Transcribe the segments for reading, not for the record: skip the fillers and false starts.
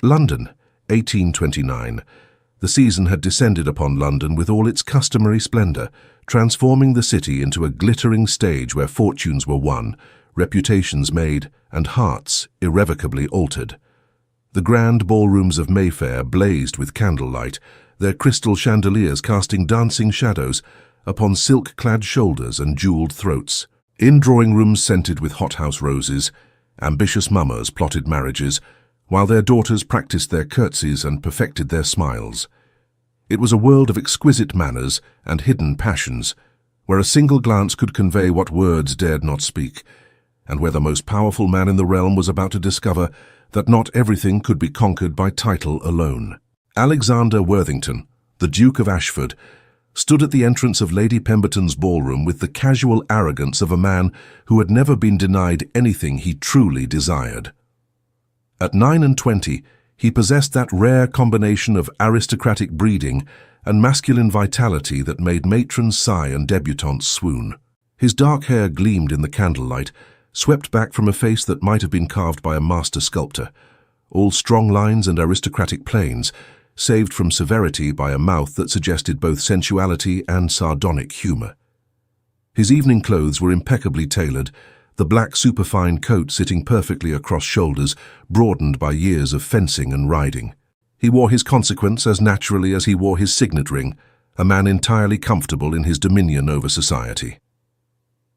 London, 1829. The season had descended upon London with all its customary splendour, transforming the city into a glittering stage where fortunes were won, reputations made, and hearts irrevocably altered. The grand ballrooms of Mayfair blazed with candlelight, their crystal chandeliers casting dancing shadows upon silk-clad shoulders and jewelled throats. In drawing-rooms scented with hothouse roses, ambitious mummers plotted marriages, while their daughters practiced their curtsies and perfected their smiles. It was a world of exquisite manners and hidden passions, where a single glance could convey what words dared not speak, and where the most powerful man in the realm was about to discover that not everything could be conquered by title alone. Alexander Worthington, the Duke of Ashford, stood at the entrance of Lady Pemberton's ballroom with the casual arrogance of a man who had never been denied anything he truly desired. At 29, he possessed that rare combination of aristocratic breeding and masculine vitality that made matrons sigh and debutantes swoon. His dark hair gleamed in the candlelight, swept back from a face that might have been carved by a master sculptor, all strong lines and aristocratic planes, saved from severity by a mouth that suggested both sensuality and sardonic humour. His evening clothes were impeccably tailored, the black superfine coat sitting perfectly across shoulders, broadened by years of fencing and riding. He wore his consequence as naturally as he wore his signet ring, a man entirely comfortable in his dominion over society.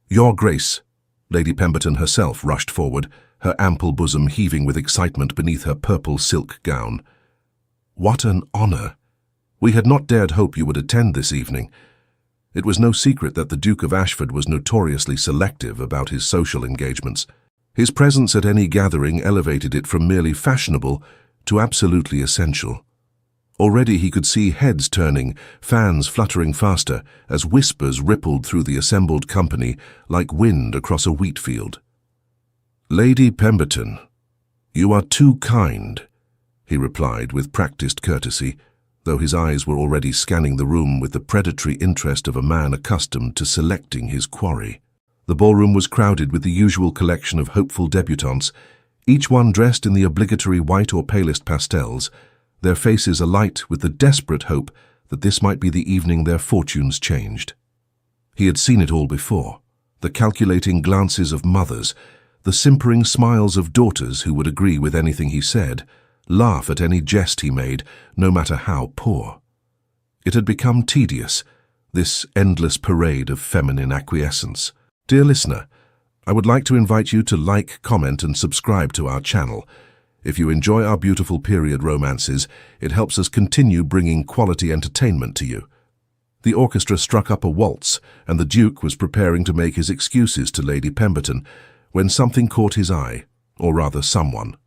"Your Grace," Lady Pemberton herself rushed forward, her ample bosom heaving with excitement beneath her purple silk gown. "What an honour! We had not dared hope you would attend this evening." It was no secret that the Duke of Ashford was notoriously selective about his social engagements. His presence at any gathering elevated it from merely fashionable to absolutely essential. Already he could see heads turning, fans fluttering faster, as whispers rippled through the assembled company like wind across a wheat field. "Lady Pemberton, you are too kind," he replied with practiced courtesy, though his eyes were already scanning the room with the predatory interest of a man accustomed to selecting his quarry. The ballroom was crowded with the usual collection of hopeful debutantes, each one dressed in the obligatory white or palest pastels, their faces alight with the desperate hope that this might be the evening their fortunes changed. He had seen it all before, the calculating glances of mothers, the simpering smiles of daughters who would agree with anything he said, laugh at any jest he made, no matter how poor. It had become tedious, this endless parade of feminine acquiescence. Dear listener, I would like to invite you to like, comment, and subscribe to our channel. If you enjoy our beautiful period romances, it helps us continue bringing quality entertainment to you. The orchestra struck up a waltz, and the Duke was preparing to make his excuses to Lady Pemberton, when something caught his eye, or rather someone.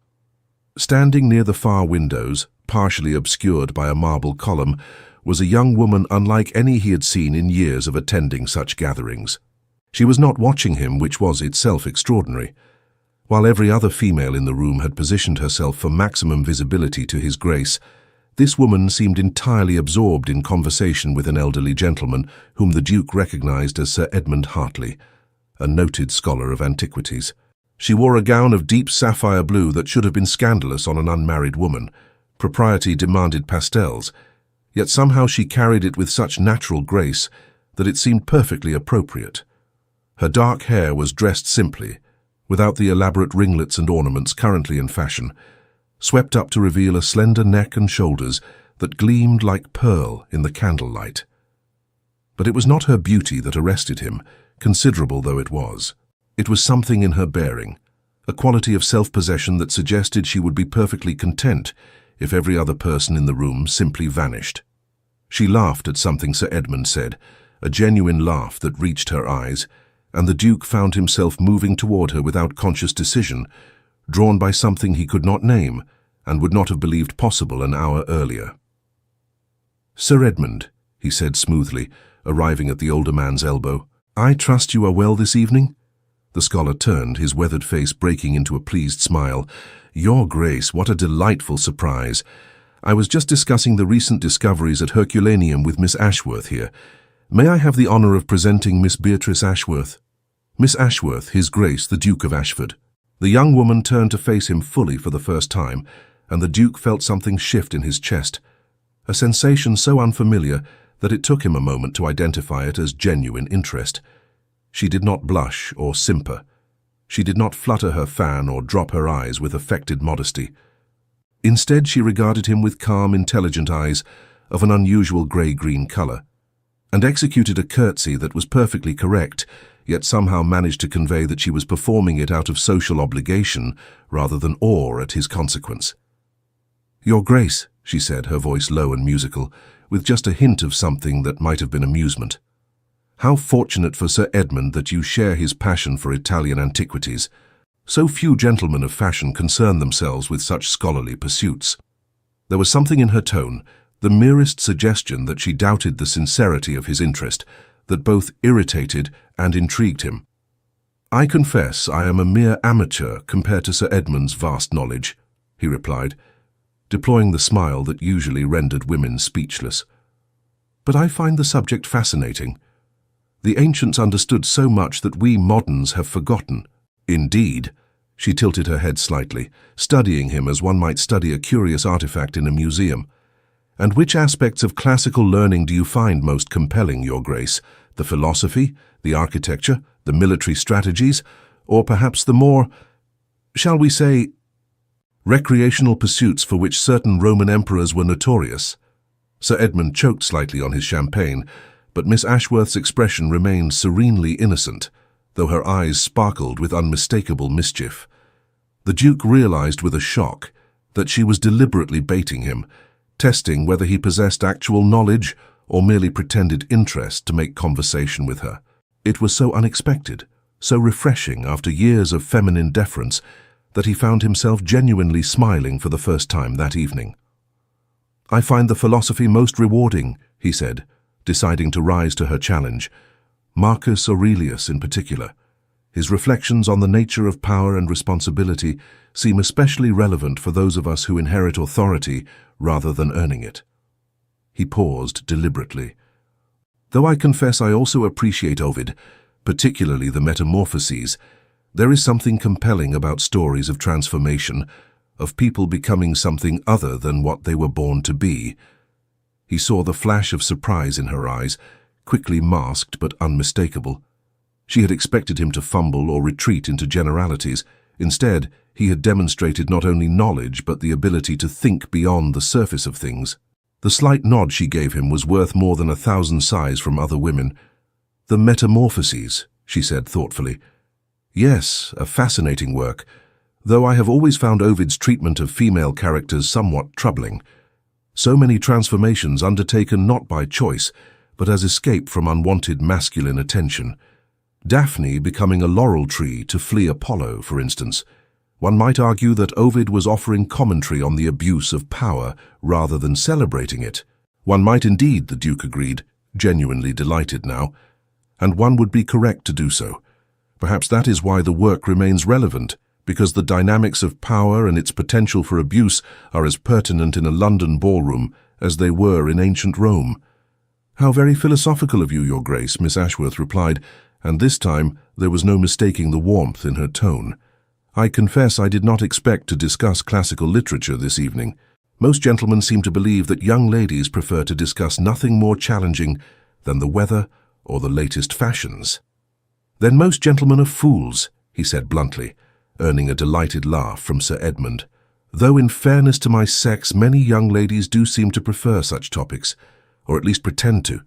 Standing near the far windows, partially obscured by a marble column, was a young woman unlike any he had seen in years of attending such gatherings. She was not watching him, which was itself extraordinary. While every other female in the room had positioned herself for maximum visibility to his grace, this woman seemed entirely absorbed in conversation with an elderly gentleman whom the Duke recognized as Sir Edmund Hartley, a noted scholar of antiquities. She wore a gown of deep sapphire blue that should have been scandalous on an unmarried woman. Propriety demanded pastels, yet somehow she carried it with such natural grace that it seemed perfectly appropriate. Her dark hair was dressed simply, without the elaborate ringlets and ornaments currently in fashion, swept up to reveal a slender neck and shoulders that gleamed like pearl in the candlelight. But it was not her beauty that arrested him, considerable though it was. It was something in her bearing, a quality of self-possession that suggested she would be perfectly content if every other person in the room simply vanished. She laughed at something Sir Edmund said, a genuine laugh that reached her eyes, and the Duke found himself moving toward her without conscious decision, drawn by something he could not name and would not have believed possible an hour earlier. "Sir Edmund," he said smoothly, arriving at the older man's elbow, "I trust you are well this evening?" The scholar turned, his weathered face breaking into a pleased smile. "Your Grace, what a delightful surprise. I was just discussing the recent discoveries at Herculaneum with Miss Ashworth here. May I have the honour of presenting Miss Beatrice Ashworth?" "Miss Ashworth, His Grace, the Duke of Ashford." The young woman turned to face him fully for the first time, and the Duke felt something shift in his chest, a sensation so unfamiliar that it took him a moment to identify it as genuine interest. She did not blush or simper. She did not flutter her fan or drop her eyes with affected modesty. Instead, she regarded him with calm, intelligent eyes of an unusual grey-green colour, and executed a curtsy that was perfectly correct, yet somehow managed to convey that she was performing it out of social obligation rather than awe at his consequence. "Your Grace," she said, her voice low and musical, with just a hint of something that might have been amusement. "How fortunate for Sir Edmund that you share his passion for Italian antiquities. So few gentlemen of fashion concern themselves with such scholarly pursuits." There was something in her tone, the merest suggestion that she doubted the sincerity of his interest, that both irritated and intrigued him. "I confess I am a mere amateur compared to Sir Edmund's vast knowledge," he replied, deploying the smile that usually rendered women speechless. "But I find the subject fascinating. The ancients understood so much that we moderns have forgotten." "Indeed." She tilted her head slightly, studying him as one might study a curious artifact in a museum. "And which aspects of classical learning do you find most compelling, Your Grace? The philosophy, the architecture, the military strategies, or perhaps the more, shall we say, recreational pursuits for which certain Roman emperors were notorious?" Sir Edmund choked slightly on his champagne, but Miss Ashworth's expression remained serenely innocent, though her eyes sparkled with unmistakable mischief. The Duke realized with a shock that she was deliberately baiting him, testing whether he possessed actual knowledge or merely pretended interest to make conversation with her. It was so unexpected, so refreshing after years of feminine deference, that he found himself genuinely smiling for the first time that evening. "I find the philosophy most rewarding," he said, deciding to rise to her challenge. "Marcus Aurelius in particular. His reflections on the nature of power and responsibility seem especially relevant for those of us who inherit authority rather than earning it." He paused deliberately. "Though I confess I also appreciate Ovid, particularly the Metamorphoses, there is something compelling about stories of transformation, of people becoming something other than what they were born to be." He saw the flash of surprise in her eyes, quickly masked but unmistakable. She had expected him to fumble or retreat into generalities. Instead, he had demonstrated not only knowledge but the ability to think beyond the surface of things. The slight nod she gave him was worth more than 1,000 sighs from other women. "The Metamorphoses," she said thoughtfully. "Yes, a fascinating work, though I have always found Ovid's treatment of female characters somewhat troubling. So many transformations undertaken not by choice, but as escape from unwanted masculine attention. Daphne becoming a laurel tree to flee Apollo, for instance. One might argue that Ovid was offering commentary on the abuse of power rather than celebrating it." "One might indeed," the Duke agreed, genuinely delighted now, "and one would be correct to do so. Perhaps that is why the work remains relevant, because the dynamics of power and its potential for abuse are as pertinent in a London ballroom as they were in ancient Rome." "How very philosophical of you, Your Grace," Miss Ashworth replied, and this time there was no mistaking the warmth in her tone. "I confess I did not expect to discuss classical literature this evening. Most gentlemen seem to believe that young ladies prefer to discuss nothing more challenging than the weather or the latest fashions." "Then most gentlemen are fools," he said bluntly, earning a delighted laugh from Sir Edmund. "Though in fairness to my sex, many young ladies do seem to prefer such topics, or at least pretend to.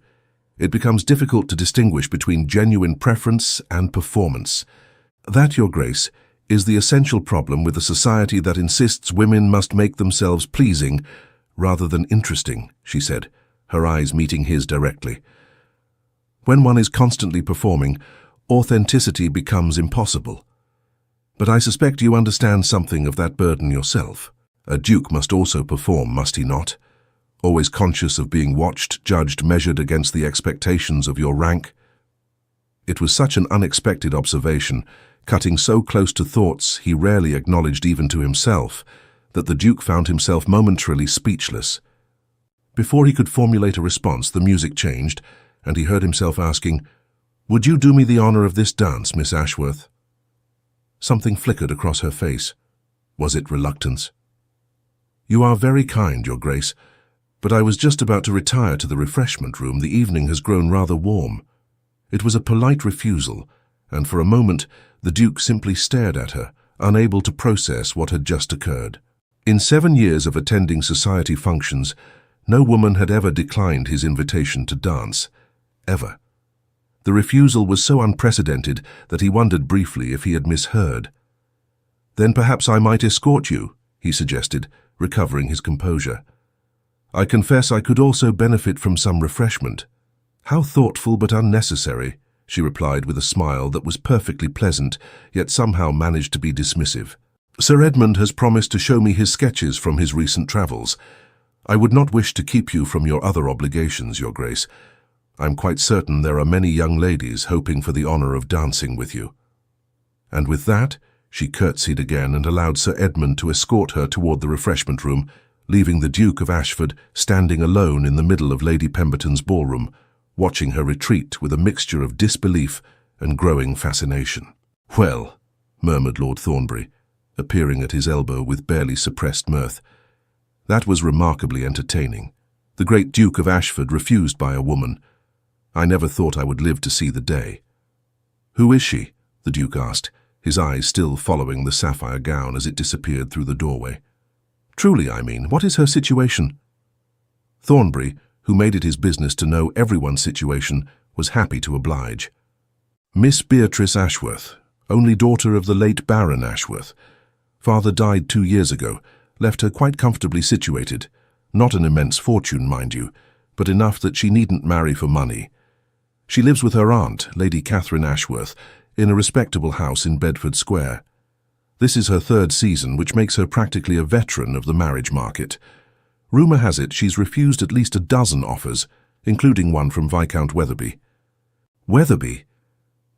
It becomes difficult to distinguish between genuine preference and performance. That, Your Grace, is the essential problem with a society that insists women must make themselves pleasing rather than interesting," she said, her eyes meeting his directly. "When one is constantly performing, authenticity becomes impossible. But I suspect you understand something of that burden yourself. A duke must also perform, must he not? Always conscious of being watched, judged, measured against the expectations of your rank." It was such an unexpected observation, cutting so close to thoughts he rarely acknowledged even to himself, that the Duke found himself momentarily speechless. Before he could formulate a response, the music changed, and he heard himself asking, "Would you do me the honor of this dance, Miss Ashworth?" Something flickered across her face. Was it reluctance? "You are very kind, Your Grace, but I was just about to retire to the refreshment room. The evening has grown rather warm." It was a polite refusal, and for a moment the Duke simply stared at her, unable to process what had just occurred. In 7 years of attending society functions, no woman had ever declined his invitation to dance. Ever. The refusal was so unprecedented that he wondered briefly if he had misheard. "Then perhaps I might escort you," he suggested, recovering his composure. "I confess I could also benefit from some refreshment." "How thoughtful but unnecessary," she replied with a smile that was perfectly pleasant, yet somehow managed to be dismissive. "Sir Edmund has promised to show me his sketches from his recent travels. I would not wish to keep you from your other obligations, Your Grace. I'm quite certain there are many young ladies hoping for the honor of dancing with you." And with that, she curtsied again and allowed Sir Edmund to escort her toward the refreshment room, leaving the Duke of Ashford standing alone in the middle of Lady Pemberton's ballroom, watching her retreat with a mixture of disbelief and growing fascination. "Well," murmured Lord Thornbury, appearing at his elbow with barely suppressed mirth, "that was remarkably entertaining. The great Duke of Ashford refused by a woman. I never thought I would live to see the day." "Who is she?" the Duke asked, his eyes still following the sapphire gown as it disappeared through the doorway. "Truly, I mean, what is her situation?" Thornbury, who made it his business to know everyone's situation, was happy to oblige. "Miss Beatrice Ashworth, only daughter of the late Baron Ashworth. Father died 2 years ago, left her quite comfortably situated. Not an immense fortune, mind you, but enough that she needn't marry for money. She lives with her aunt, Lady Catherine Ashworth, in a respectable house in Bedford Square. This is her 3rd season, which makes her practically a veteran of the marriage market. Rumour has it she's refused at least a dozen offers, including one from Viscount Weatherby." "Weatherby?"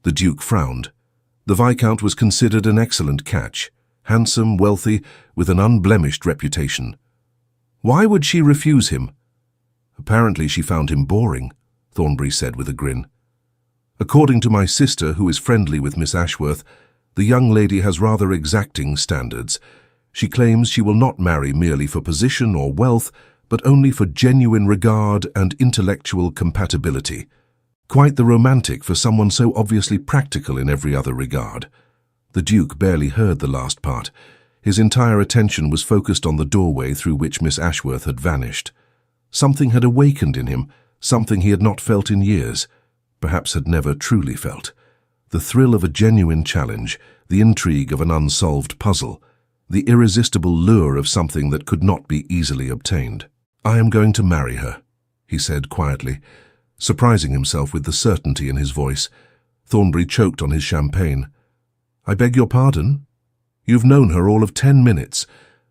The Duke frowned. The Viscount was considered an excellent catch, handsome, wealthy, with an unblemished reputation. "Why would she refuse him?" "Apparently she found him boring," Thornbury said with a grin. "According to my sister, who is friendly with Miss Ashworth, the young lady has rather exacting standards. She claims she will not marry merely for position or wealth, but only for genuine regard and intellectual compatibility. Quite the romantic for someone so obviously practical in every other regard." The Duke barely heard the last part. His entire attention was focused on the doorway through which Miss Ashworth had vanished. Something had awakened in him, something he had not felt in years, perhaps had never truly felt. The thrill of a genuine challenge, the intrigue of an unsolved puzzle, the irresistible lure of something that could not be easily obtained. "I am going to marry her," he said quietly, surprising himself with the certainty in his voice. Thornbury choked on his champagne. "I beg your pardon? You've known her all of 10 minutes,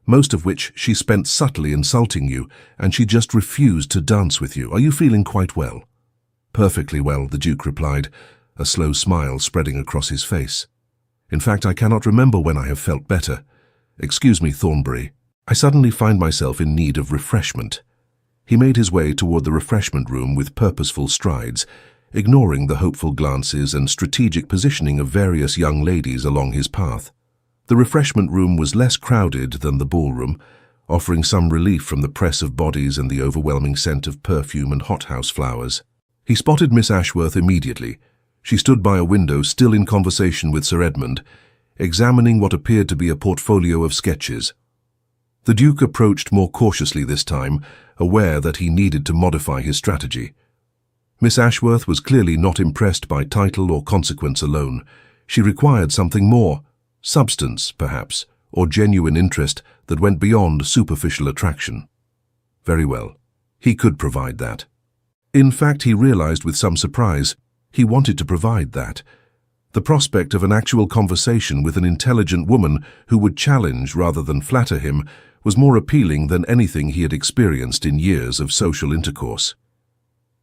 most of which she spent subtly insulting you, and she just refused to dance with you. Are you feeling quite well?" "Perfectly well," the Duke replied, a slow smile spreading across his face. "In fact, I cannot remember when I have felt better. Excuse me, Thornbury. I suddenly find myself in need of refreshment." He made his way toward the refreshment room with purposeful strides, ignoring the hopeful glances and strategic positioning of various young ladies along his path. The refreshment room was less crowded than the ballroom, offering some relief from the press of bodies and the overwhelming scent of perfume and hothouse flowers. He spotted Miss Ashworth immediately. She stood by a window, still in conversation with Sir Edmund, examining what appeared to be a portfolio of sketches. The Duke approached more cautiously this time, aware that he needed to modify his strategy. Miss Ashworth was clearly not impressed by title or consequence alone. She required something more, substance, perhaps, or genuine interest that went beyond superficial attraction. Very well, he could provide that. In fact, he realized with some surprise, he wanted to provide that. The prospect of an actual conversation with an intelligent woman who would challenge rather than flatter him was more appealing than anything he had experienced in years of social intercourse.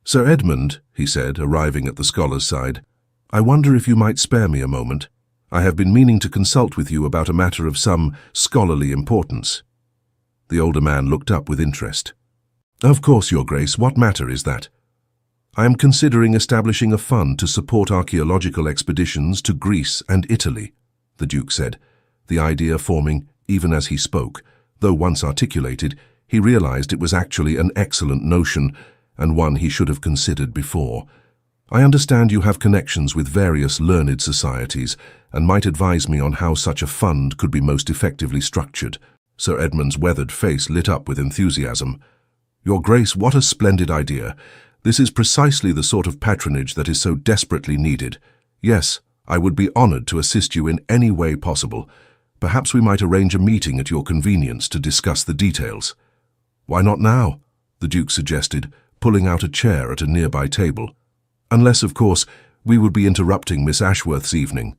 "Sir Edmund," he said, arriving at the scholar's side, "I wonder if you might spare me a moment. I have been meaning to consult with you about a matter of some scholarly importance." The older man looked up with interest. "Of course, Your Grace. What matter is that?" "I am considering establishing a fund to support archaeological expeditions to Greece and Italy," the Duke said, the idea forming, even as he spoke, Though once articulated, he realized it was actually an excellent notion, and one he should have considered before. I understand you have connections with various learned societies, and might advise me on how such a fund could be most effectively structured. Sir Edmund's weathered face lit up with enthusiasm. Your Grace, what a splendid idea. This is precisely the sort of patronage that is so desperately needed. Yes, I would be honored to assist you in any way possible. Perhaps we might arrange a meeting at your convenience to discuss the details. Why not now? The Duke suggested, pulling out a chair at a nearby table. Unless, of course, we would be interrupting Miss Ashworth's evening.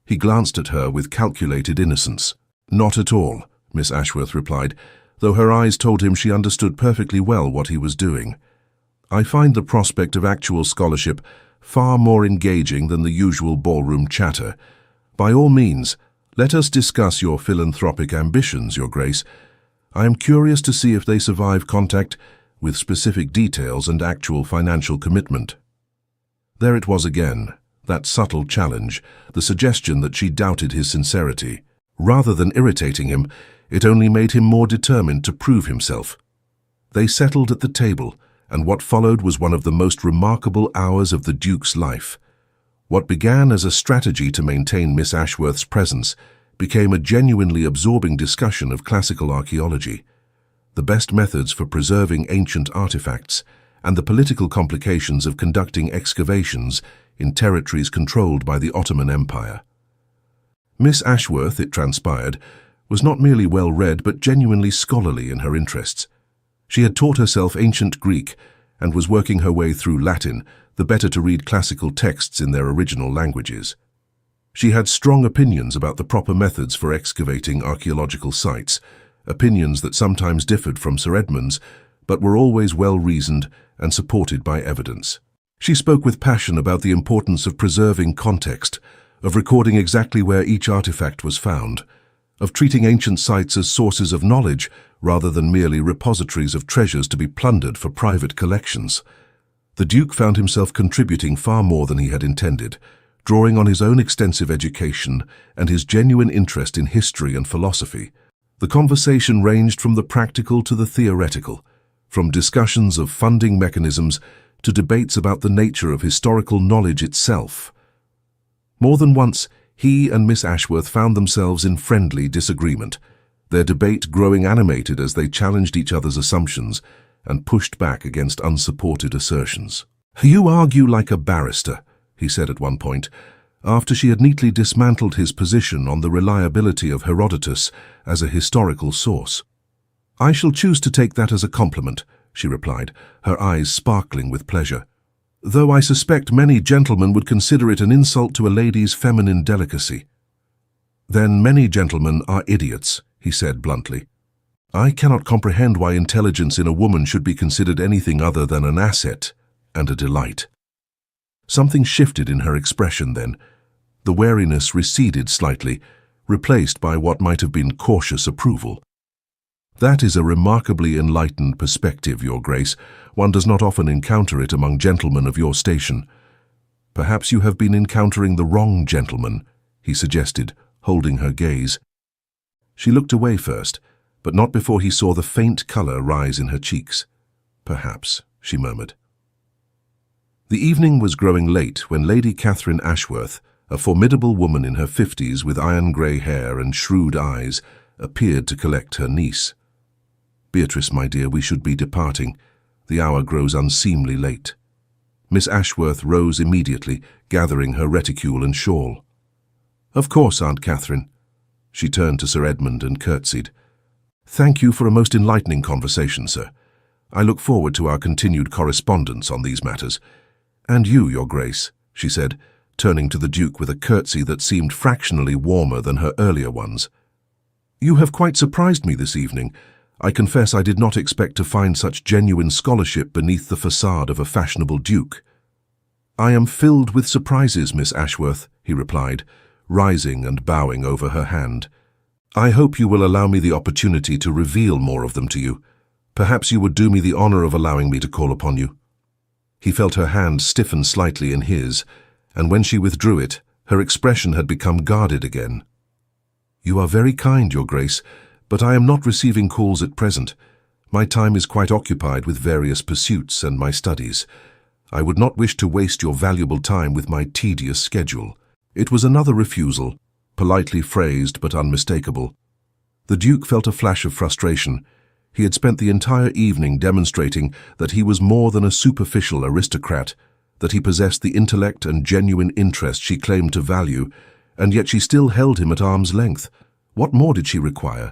He glanced at her with calculated innocence. Not at all, Miss Ashworth replied, though her eyes told him she understood perfectly well what he was doing. I find the prospect of actual scholarship far more engaging than the usual ballroom chatter. By all means, let us discuss your philanthropic ambitions, Your Grace. I am curious to see if they survive contact with specific details and actual financial commitment. There it was again, that subtle challenge, the suggestion that she doubted his sincerity. Rather than irritating him, it only made him more determined to prove himself. They settled at the table, and what followed was one of the most remarkable hours of the Duke's life. What began as a strategy to maintain Miss Ashworth's presence became a genuinely absorbing discussion of classical archaeology, the best methods for preserving ancient artifacts, and the political complications of conducting excavations in territories controlled by the Ottoman Empire. Miss Ashworth, it transpired, was not merely well-read but genuinely scholarly in her interests. She had taught herself ancient Greek and was working her way through Latin, the better to read classical texts in their original languages. She had strong opinions about the proper methods for excavating archaeological sites, opinions that sometimes differed from Sir Edmund's, but were always well-reasoned and supported by evidence. She spoke with passion about the importance of preserving context, of recording exactly where each artifact was found, of treating ancient sites as sources of knowledge rather than merely repositories of treasures to be plundered for private collections. The Duke found himself contributing far more than he had intended, drawing on his own extensive education and his genuine interest in history and philosophy. The conversation ranged from the practical to the theoretical, from discussions of funding mechanisms to debates about the nature of historical knowledge itself. More than once, he and Miss Ashworth found themselves in friendly disagreement, their debate growing animated as they challenged each other's assumptions and pushed back against unsupported assertions. "You argue like a barrister," he said at one point, after she had neatly dismantled his position on the reliability of Herodotus as a historical source. "I shall choose to take that as a compliment," she replied, her eyes sparkling with pleasure, "though I suspect many gentlemen would consider it an insult to a lady's feminine delicacy." "Then many gentlemen are idiots," he said bluntly. "I cannot comprehend why intelligence in a woman should be considered anything other than an asset and a delight." Something shifted in her expression then. The wariness receded slightly, replaced by what might have been cautious approval. "That is a remarkably enlightened perspective, Your Grace. One does not often encounter it among gentlemen of your station." "Perhaps you have been encountering the wrong gentleman," he suggested, holding her gaze. She looked away first, but not before he saw the faint color rise in her cheeks. "Perhaps," she murmured. The evening was growing late when Lady Catherine Ashworth, a formidable woman in her 50s with iron-grey hair and shrewd eyes, appeared to collect her niece. "Beatrice, my dear, we should be departing. The hour grows unseemly late." Miss Ashworth rose immediately, gathering her reticule and shawl. "Of course, Aunt Catherine." She turned to Sir Edmund and curtsied. "Thank you for a most enlightening conversation, sir. I look forward to our continued correspondence on these matters. And you, Your Grace," she said, turning to the Duke with a curtsy that seemed fractionally warmer than her earlier ones. "You have quite surprised me this evening. I confess I did not expect to find such genuine scholarship beneath the facade of a fashionable duke." "I am filled with surprises, Miss Ashworth," he replied, rising and bowing over her hand. "I hope you will allow me the opportunity to reveal more of them to you. Perhaps you would do me the honor of allowing me to call upon you." He felt her hand stiffen slightly in his, and when she withdrew it, her expression had become guarded again. "You are very kind, Your Grace, but I am not receiving calls at present. My time is quite occupied with various pursuits and my studies. I would not wish to waste your valuable time with my tedious schedule." It was another refusal, politely phrased but unmistakable. The Duke felt a flash of frustration. He had spent the entire evening demonstrating that he was more than a superficial aristocrat, that he possessed the intellect and genuine interest she claimed to value, and yet she still held him at arm's length. What more did she require?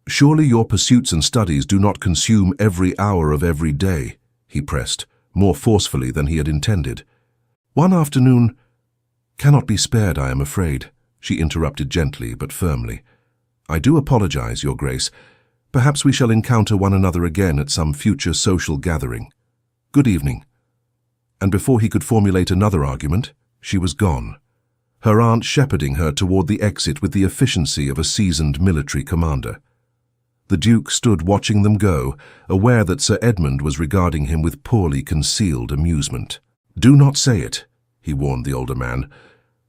"Surely your pursuits and studies do not consume every hour of every day," he pressed, more forcefully than he had intended. "One afternoon—" "Cannot be spared, I am afraid," she interrupted gently but firmly. "I do apologize, Your Grace. Perhaps we shall encounter one another again at some future social gathering. Good evening." And before he could formulate another argument, she was gone, her aunt shepherding her toward the exit with the efficiency of a seasoned military commander. The Duke stood watching them go, aware that Sir Edmund was regarding him with poorly concealed amusement. "Do not say it," he warned the older man.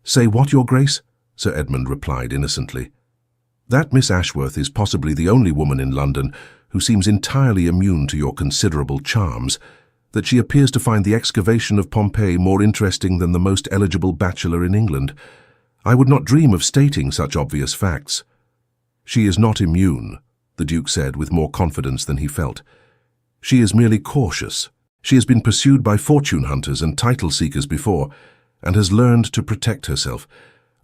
"Say what, Your Grace?" Sir Edmund replied innocently. "That Miss Ashworth is possibly the only woman in London who seems entirely immune to your considerable charms, that she appears to find the excavation of Pompeii more interesting than the most eligible bachelor in England. I would not dream of stating such obvious facts." "She is not immune," the Duke said with more confidence than he felt. "She is merely cautious. She has been pursued by fortune hunters and title seekers before, and has learned to protect herself.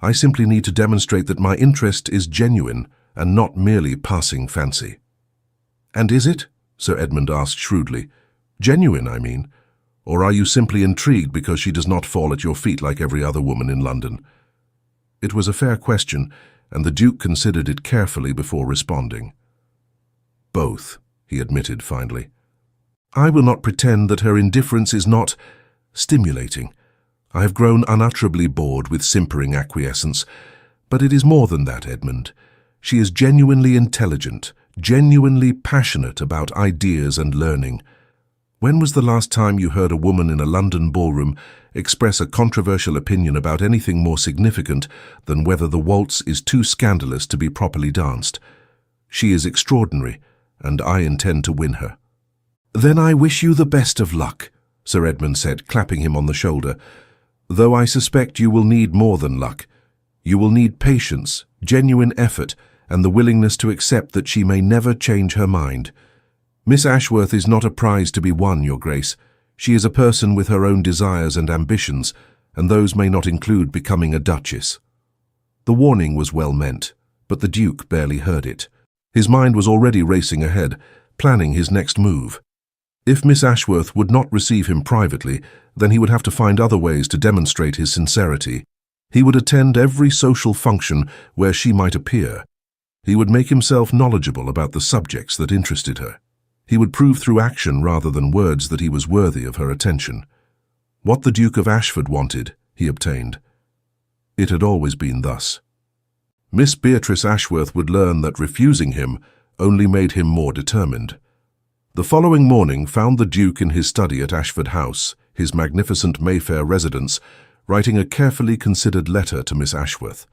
I simply need to demonstrate that my interest is genuine and not merely passing fancy." "And is it?" Sir Edmund asked shrewdly. "Genuine, I mean. Or are you simply intrigued because she does not fall at your feet like every other woman in London?" It was a fair question, and the Duke considered it carefully before responding. "Both," he admitted finally. "I will not pretend that her indifference is not stimulating. I have grown unutterably bored with simpering acquiescence, but it is more than that, Edmund. She is genuinely intelligent, genuinely passionate about ideas and learning. When was the last time you heard a woman in a London ballroom express a controversial opinion about anything more significant than whether the waltz is too scandalous to be properly danced? She is extraordinary, and I intend to win her." "Then I wish you the best of luck," Sir Edmund said, clapping him on the shoulder. "Though I suspect you will need more than luck. You will need patience, genuine effort, and the willingness to accept that she may never change her mind. Miss Ashworth is not a prize to be won, Your Grace. She is a person with her own desires and ambitions, and those may not include becoming a duchess." The warning was well meant, but the Duke barely heard it. His mind was already racing ahead, planning his next move. If Miss Ashworth would not receive him privately, then he would have to find other ways to demonstrate his sincerity. He would attend every social function where she might appear. He would make himself knowledgeable about the subjects that interested her. He would prove through action rather than words that he was worthy of her attention. What the Duke of Ashford wanted, he obtained. It had always been thus. Miss Beatrice Ashworth would learn that refusing him only made him more determined. The following morning found the Duke in his study at Ashford House, his magnificent Mayfair residence, writing a carefully considered letter to Miss Ashworth.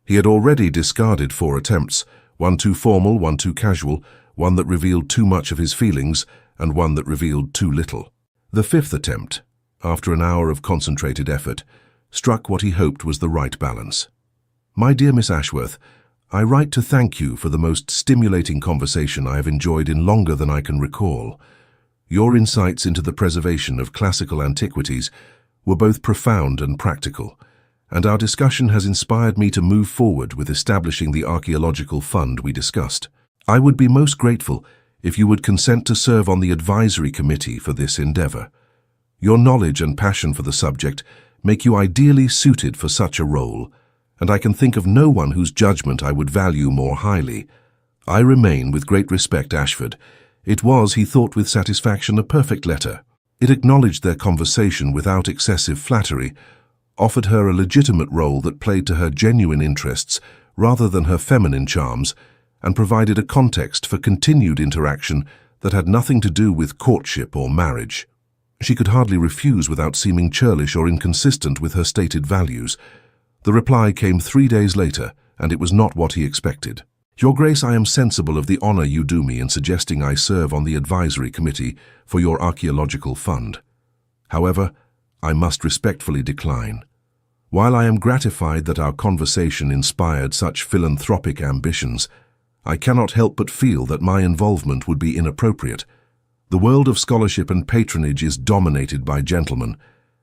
He had already discarded 4 attempts, one too formal, one too casual, one that revealed too much of his feelings, and one that revealed too little. The 5th attempt, after an hour of concentrated effort, struck what he hoped was the right balance. "My dear Miss Ashworth, I write to thank you for the most stimulating conversation I have enjoyed in longer than I can recall. Your insights into the preservation of classical antiquities were both profound and practical, and our discussion has inspired me to move forward with establishing the archaeological fund we discussed. I would be most grateful if you would consent to serve on the advisory committee for this endeavor. Your knowledge and passion for the subject make you ideally suited for such a role, and I can think of no one whose judgment I would value more highly. I remain, with great respect, Ashford." It was, he thought with satisfaction, a perfect letter. It acknowledged their conversation without excessive flattery, offered her a legitimate role that played to her genuine interests rather than her feminine charms, and provided a context for continued interaction that had nothing to do with courtship or marriage. She could hardly refuse without seeming churlish or inconsistent with her stated values. The reply came 3 days later, and it was not what he expected. Your Grace, I am sensible of the honor you do me in suggesting I serve on the advisory committee for your archaeological fund. However, I must respectfully decline. While I am gratified that our conversation inspired such philanthropic ambitions, I cannot help but feel that my involvement would be inappropriate. The world of scholarship and patronage is dominated by gentlemen,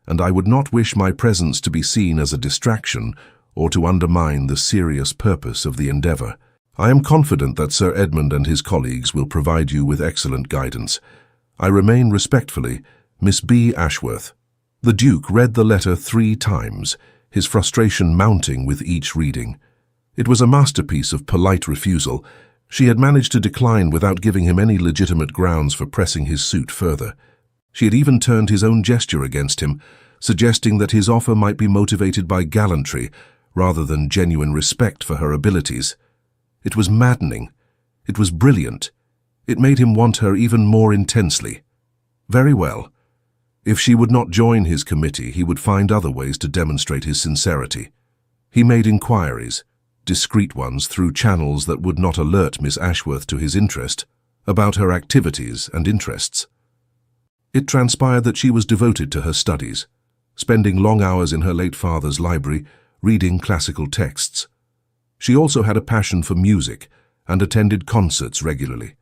and I would not wish my presence to be seen as a distraction or to undermine the serious purpose of the endeavor. I am confident that Sir Edmund and his colleagues will provide you with excellent guidance. I remain respectfully, Miss B. Ashworth. The Duke read the letter 3 times, his frustration mounting with each reading. It was a masterpiece of polite refusal. She had managed to decline without giving him any legitimate grounds for pressing his suit further. She had even turned his own gesture against him, suggesting that his offer might be motivated by gallantry rather than genuine respect for her abilities. It was maddening. It was brilliant. It made him want her even more intensely. Very well. If she would not join his committee, he would find other ways to demonstrate his sincerity. He made inquiries, discreet ones through channels that would not alert Miss Ashworth to his interest, about her activities and interests. It transpired that she was devoted to her studies, spending long hours in her late father's library, reading classical texts. She also had a passion for music and attended concerts regularly.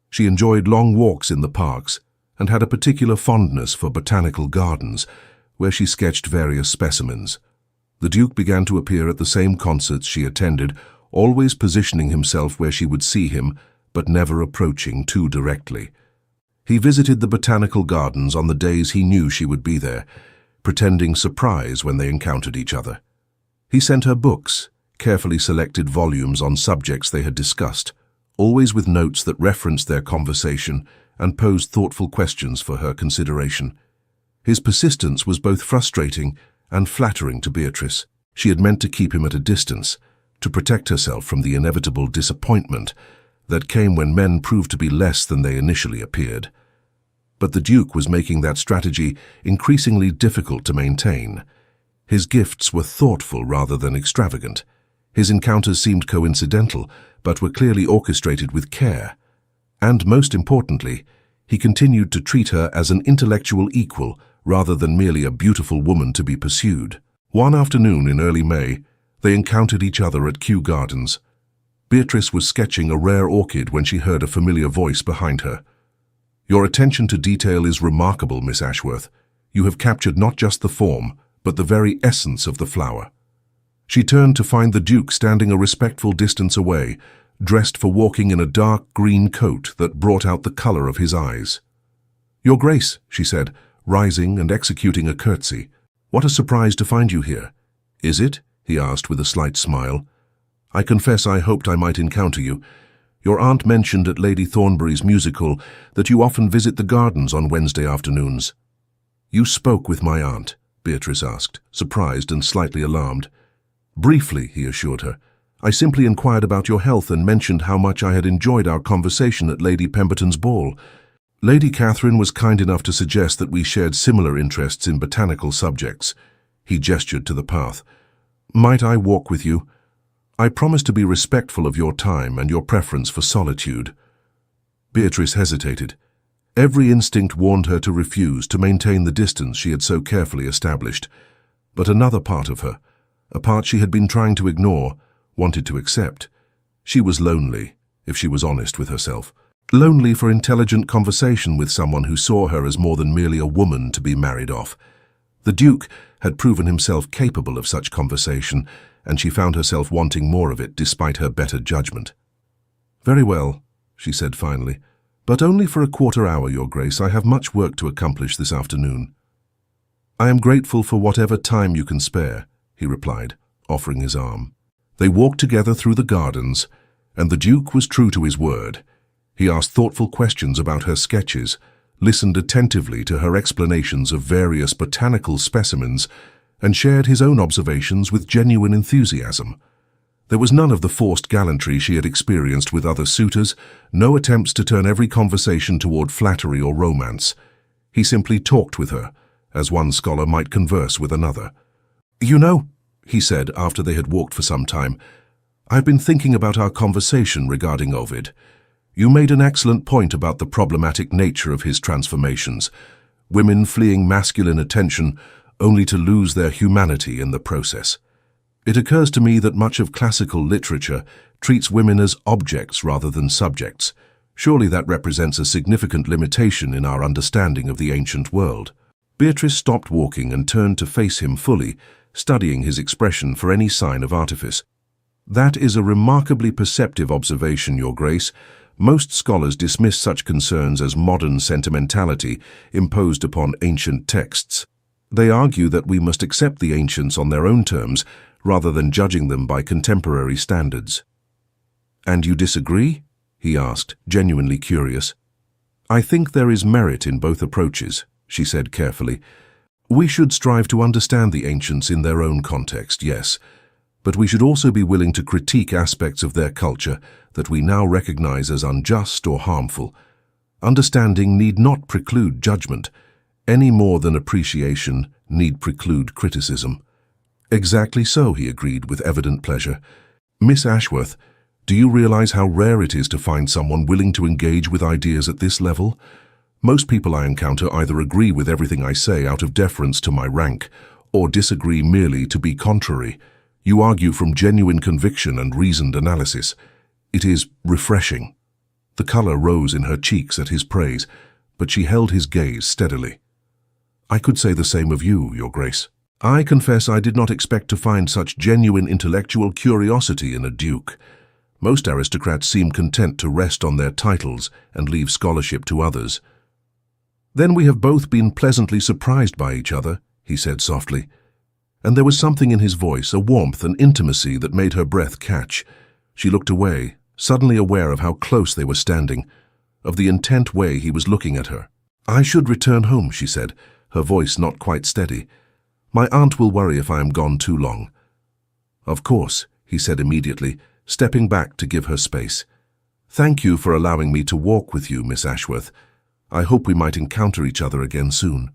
She enjoyed long walks in the parks and had a particular fondness for botanical gardens, where she sketched various specimens. The Duke began to appear at the same concerts she attended, always positioning himself where she would see him, but never approaching too directly. He visited the botanical gardens on the days he knew she would be there, pretending surprise when they encountered each other. He sent her books, carefully selected volumes on subjects they had discussed, always with notes that referenced their conversation and posed thoughtful questions for her consideration. His persistence was both frustrating and flattering to Beatrice. She had meant to keep him at a distance, to protect herself from the inevitable disappointment that came when men proved to be less than they initially appeared. But the Duke was making that strategy increasingly difficult to maintain. His gifts were thoughtful rather than extravagant. His encounters seemed coincidental, but were clearly orchestrated with care. And most importantly, he continued to treat her as an intellectual equal rather than merely a beautiful woman to be pursued. One afternoon in early May, they encountered each other at Kew Gardens. Beatrice was sketching a rare orchid when she heard a familiar voice behind her. "Your attention to detail is remarkable, Miss Ashworth. You have captured not just the form, but the very essence of the flower." She turned to find the Duke standing a respectful distance away, dressed for walking in a dark green coat that brought out the color of his eyes. "Your Grace," she said, rising and executing a curtsy. "What a surprise to find you here." "Is it?" he asked with a slight smile. "I confess I hoped I might encounter you. Your aunt mentioned at Lady Thornbury's musical that you often visit the gardens on Wednesday afternoons." "You spoke with my aunt?" Beatrice asked, surprised and slightly alarmed. "Briefly," he assured her. "I simply inquired about your health and mentioned how much I had enjoyed our conversation at Lady Pemberton's ball. Lady Catherine was kind enough to suggest that we shared similar interests in botanical subjects." He gestured to the path. "Might I walk with you? I promise to be respectful of your time and your preference for solitude." Beatrice hesitated. Every instinct warned her to refuse, to maintain the distance she had so carefully established. But another part of her, a part she had been trying to ignore, wanted to accept. She was lonely, if she was honest with herself. Lonely for intelligent conversation with someone who saw her as more than merely a woman to be married off. The Duke had proven himself capable of such conversation, and she found herself wanting more of it despite her better judgment. "Very well," she said finally, "but only for a quarter hour, Your Grace. I have much work to accomplish this afternoon." "I am grateful for whatever time you can spare," he replied, offering his arm. They walked together through the gardens, and the Duke was true to his word. He asked thoughtful questions about her sketches, listened attentively to her explanations of various botanical specimens, and shared his own observations with genuine enthusiasm. There was none of the forced gallantry she had experienced with other suitors, no attempts to turn every conversation toward flattery or romance. He simply talked with her, as one scholar might converse with another. "You know," he said after they had walked for some time, I've been thinking about our conversation regarding Ovid. You made an excellent point about the problematic nature of his transformations, women fleeing masculine attention only to lose their humanity in the process. It occurs to me that much of classical literature treats women as objects rather than subjects. Surely that represents a significant limitation in our understanding of the ancient world. Beatrice stopped walking and turned to face him fully, studying his expression for any sign of artifice. That is a remarkably perceptive observation, Your Grace. Most scholars dismiss such concerns as modern sentimentality imposed upon ancient texts. They argue that we must accept the ancients on their own terms rather than judging them by contemporary standards. And you disagree? He asked, genuinely curious. I think there is merit in both approaches, she said carefully. We should strive to understand the ancients in their own context, yes, but we should also be willing to critique aspects of their culture that we now recognize as unjust or harmful. Understanding need not preclude judgment, any more than appreciation need preclude criticism. Exactly so, he agreed with evident pleasure. Miss Ashworth, do you realize how rare it is to find someone willing to engage with ideas at this level? Most people I encounter either agree with everything I say out of deference to my rank, or disagree merely to be contrary. You argue from genuine conviction and reasoned analysis. It is refreshing. The color rose in her cheeks at his praise, but she held his gaze steadily. I could say the same of you, Your Grace. I confess I did not expect to find such genuine intellectual curiosity in a duke. Most aristocrats seem content to rest on their titles and leave scholarship to others. Then we have both been pleasantly surprised by each other, he said softly. And there was something in his voice, a warmth and intimacy that made her breath catch. She looked away, suddenly aware of how close they were standing, of the intent way he was looking at her. I should return home, she said, her voice not quite steady. My aunt will worry if I am gone too long. Of course, he said immediately, stepping back to give her space. Thank you for allowing me to walk with you, Miss Ashworth. I hope we might encounter each other again soon.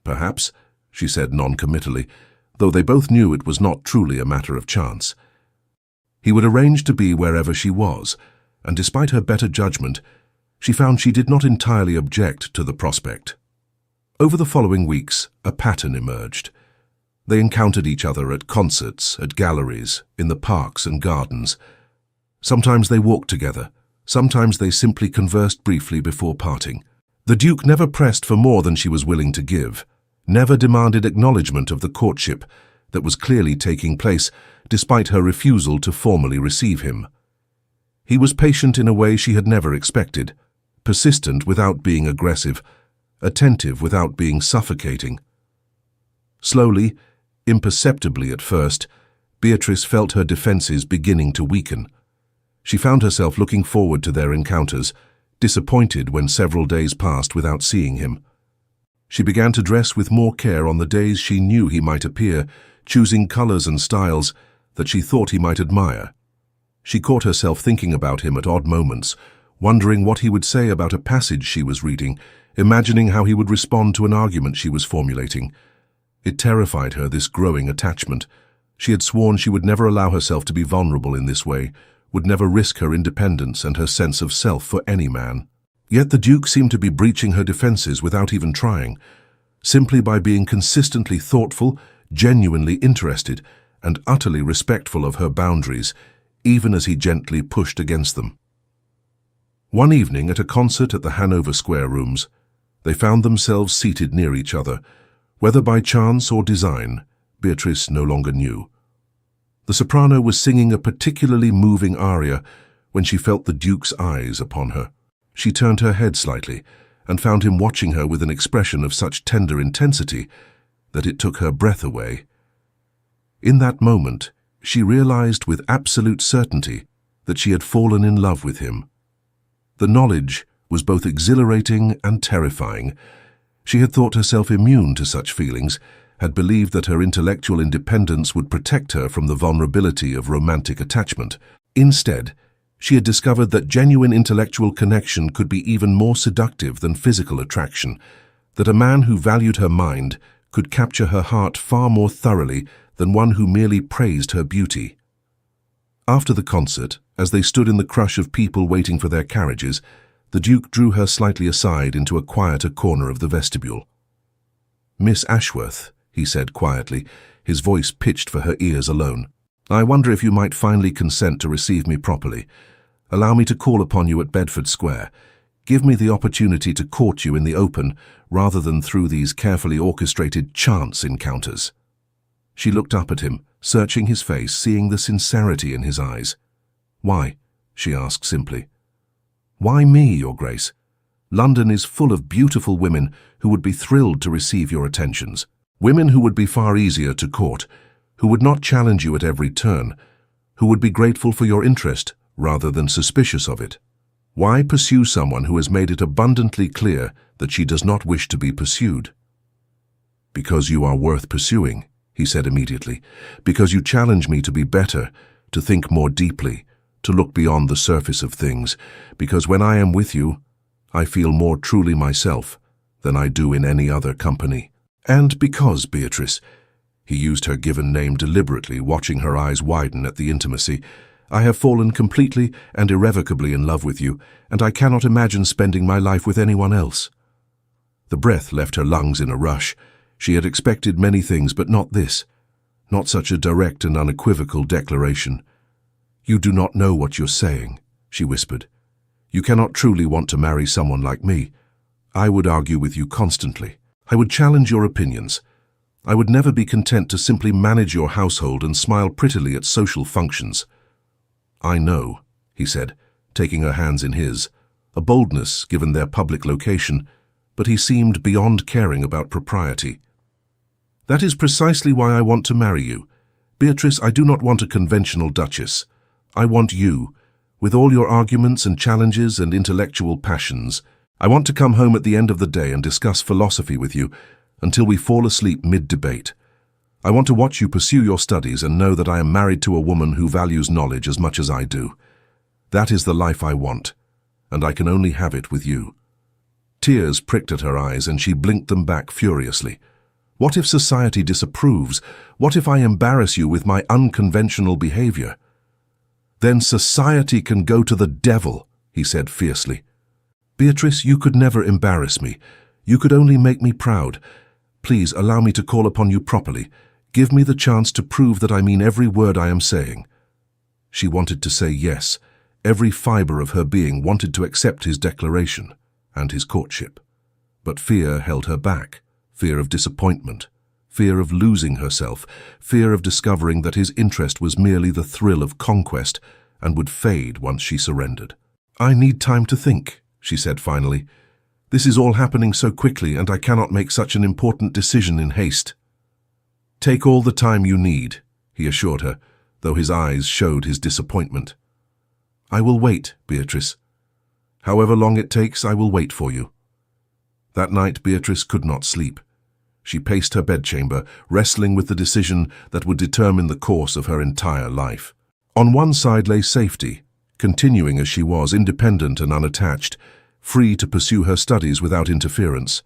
Perhaps, she said non-committally, though they both knew it was not truly a matter of chance. He would arrange to be wherever she was, and despite her better judgment, she found she did not entirely object to the prospect. Over the following weeks, a pattern emerged. They encountered each other at concerts, at galleries, in the parks and gardens. Sometimes they walked together, sometimes they simply conversed briefly before parting. The Duke never pressed for more than she was willing to give, never demanded acknowledgement of the courtship that was clearly taking place despite her refusal to formally receive him. He was patient in a way she had never expected, persistent without being aggressive, attentive without being suffocating. Slowly, imperceptibly at first, Beatrice felt her defenses beginning to weaken. She found herself looking forward to their encounters, disappointed when several days passed without seeing him. She began to dress with more care on the days she knew he might appear, choosing colors and styles that she thought he might admire. She caught herself thinking about him at odd moments, wondering what he would say about a passage she was reading, imagining how he would respond to an argument she was formulating. It terrified her, this growing attachment. She had sworn she would never allow herself to be vulnerable in this way, would never risk her independence and her sense of self for any man. Yet the Duke seemed to be breaching her defenses without even trying, simply by being consistently thoughtful, genuinely interested, and utterly respectful of her boundaries, even as he gently pushed against them. One evening at a concert at the Hanover Square Rooms, they found themselves seated near each other. Whether by chance or design, Beatrice no longer knew. The soprano was singing a particularly moving aria when she felt the Duke's eyes upon her. She turned her head slightly and found him watching her with an expression of such tender intensity that it took her breath away. In that moment, she realized with absolute certainty that she had fallen in love with him. The knowledge was both exhilarating and terrifying. She had thought herself immune to such feelings, had believed that her intellectual independence would protect her from the vulnerability of romantic attachment. Instead, she had discovered that genuine intellectual connection could be even more seductive than physical attraction, that a man who valued her mind could capture her heart far more thoroughly than one who merely praised her beauty. After the concert, as they stood in the crush of people waiting for their carriages, the Duke drew her slightly aside into a quieter corner of the vestibule. "Miss Ashworth," he said quietly, his voice pitched for her ears alone, "I wonder if you might finally consent to receive me properly. Allow me to call upon you at Bedford Square. Give me the opportunity to court you in the open, rather than through these carefully orchestrated chance encounters." She looked up at him, searching his face, seeing the sincerity in his eyes. "Why?" she asked simply. "Why me, Your Grace? London is full of beautiful women who would be thrilled to receive your attentions. Women who would be far easier to court, who would not challenge you at every turn, who would be grateful for your interest rather than suspicious of it. Why pursue someone who has made it abundantly clear that she does not wish to be pursued?" "Because you are worth pursuing," he said immediately. "Because you challenge me to be better, to think more deeply, to look beyond the surface of things. Because when I am with you, I feel more truly myself than I do in any other company. And because, Beatrice," he used her given name deliberately, watching her eyes widen at the intimacy, "I have fallen completely and irrevocably in love with you, and I cannot imagine spending my life with anyone else." The breath left her lungs in a rush. She had expected many things, but not this. Not such a direct and unequivocal declaration. "You do not know what you're saying," she whispered. "You cannot truly want to marry someone like me. I would argue with you constantly. I would challenge your opinions. I would never be content to simply manage your household and smile prettily at social functions." "I know," he said, taking her hands in his, a boldness given their public location, but he seemed beyond caring about propriety. "That is precisely why I want to marry you. Beatrice, I do not want a conventional duchess. I want you, with all your arguments and challenges and intellectual passions. I want to come home at the end of the day and discuss philosophy with you until we fall asleep mid-debate. I want to watch you pursue your studies and know that I am married to a woman who values knowledge as much as I do. That is the life I want, and I can only have it with you." Tears pricked at her eyes, and she blinked them back furiously. "What if society disapproves? What if I embarrass you with my unconventional behavior?" "Then society can go to the devil," he said fiercely. "Beatrice, you could never embarrass me. You could only make me proud. Please allow me to call upon you properly. Give me the chance to prove that I mean every word I am saying." She wanted to say yes. Every fiber of her being wanted to accept his declaration and his courtship. But fear held her back. Fear of disappointment. Fear of losing herself. Fear of discovering that his interest was merely the thrill of conquest and would fade once she surrendered. "I need time to think," she said finally. "This is all happening so quickly, and I cannot make such an important decision in haste." "Take all the time you need," he assured her, though his eyes showed his disappointment. "I will wait, Beatrice. However long it takes, I will wait for you." That night, Beatrice could not sleep. She paced her bedchamber, wrestling with the decision that would determine the course of her entire life. On one side lay safety, continuing as she was, independent and unattached, free to pursue her studies without interference.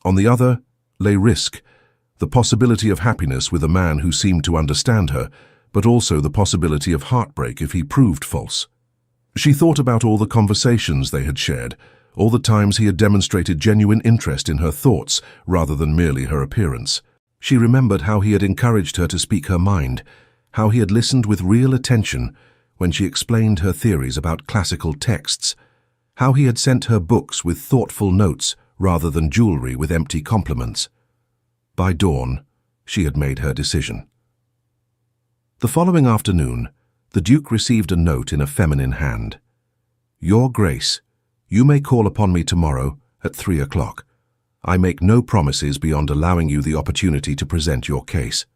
On the other lay risk, the possibility of happiness with a man who seemed to understand her, but also the possibility of heartbreak if he proved false. She thought about all the conversations they had shared, all the times he had demonstrated genuine interest in her thoughts rather than merely her appearance. She remembered how he had encouraged her to speak her mind, how he had listened with real attention when she explained her theories about classical texts, how he had sent her books with thoughtful notes rather than jewelry with empty compliments. By dawn, she had made her decision. The following afternoon, the Duke received a note in a feminine hand. "Your Grace, you may call upon me tomorrow at 3 o'clock. I make no promises beyond allowing you the opportunity to present your case.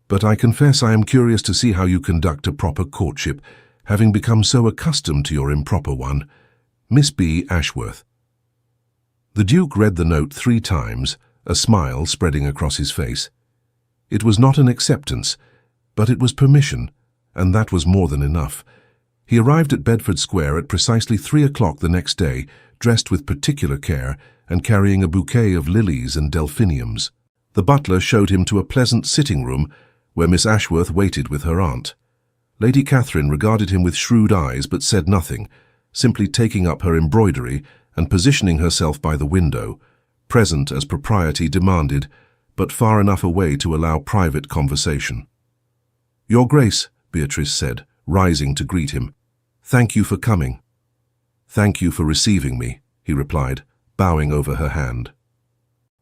But I confess I am curious to see how you conduct a proper courtship, having become so accustomed to your improper one. Miss B. Ashworth." The Duke read the note 3 times, a smile spreading across his face. It was not an acceptance, but it was permission, and that was more than enough. He arrived at Bedford Square at precisely 3 o'clock the next day, dressed with particular care and carrying a bouquet of lilies and delphiniums. The butler showed him to a pleasant sitting room where Miss Ashworth waited with her aunt. Lady Catherine regarded him with shrewd eyes but said nothing, simply taking up her embroidery and positioning herself by the window, present as propriety demanded, but far enough away to allow private conversation. "Your Grace," Beatrice said, rising to greet him, "thank you for coming." "Thank you for receiving me," he replied, bowing over her hand.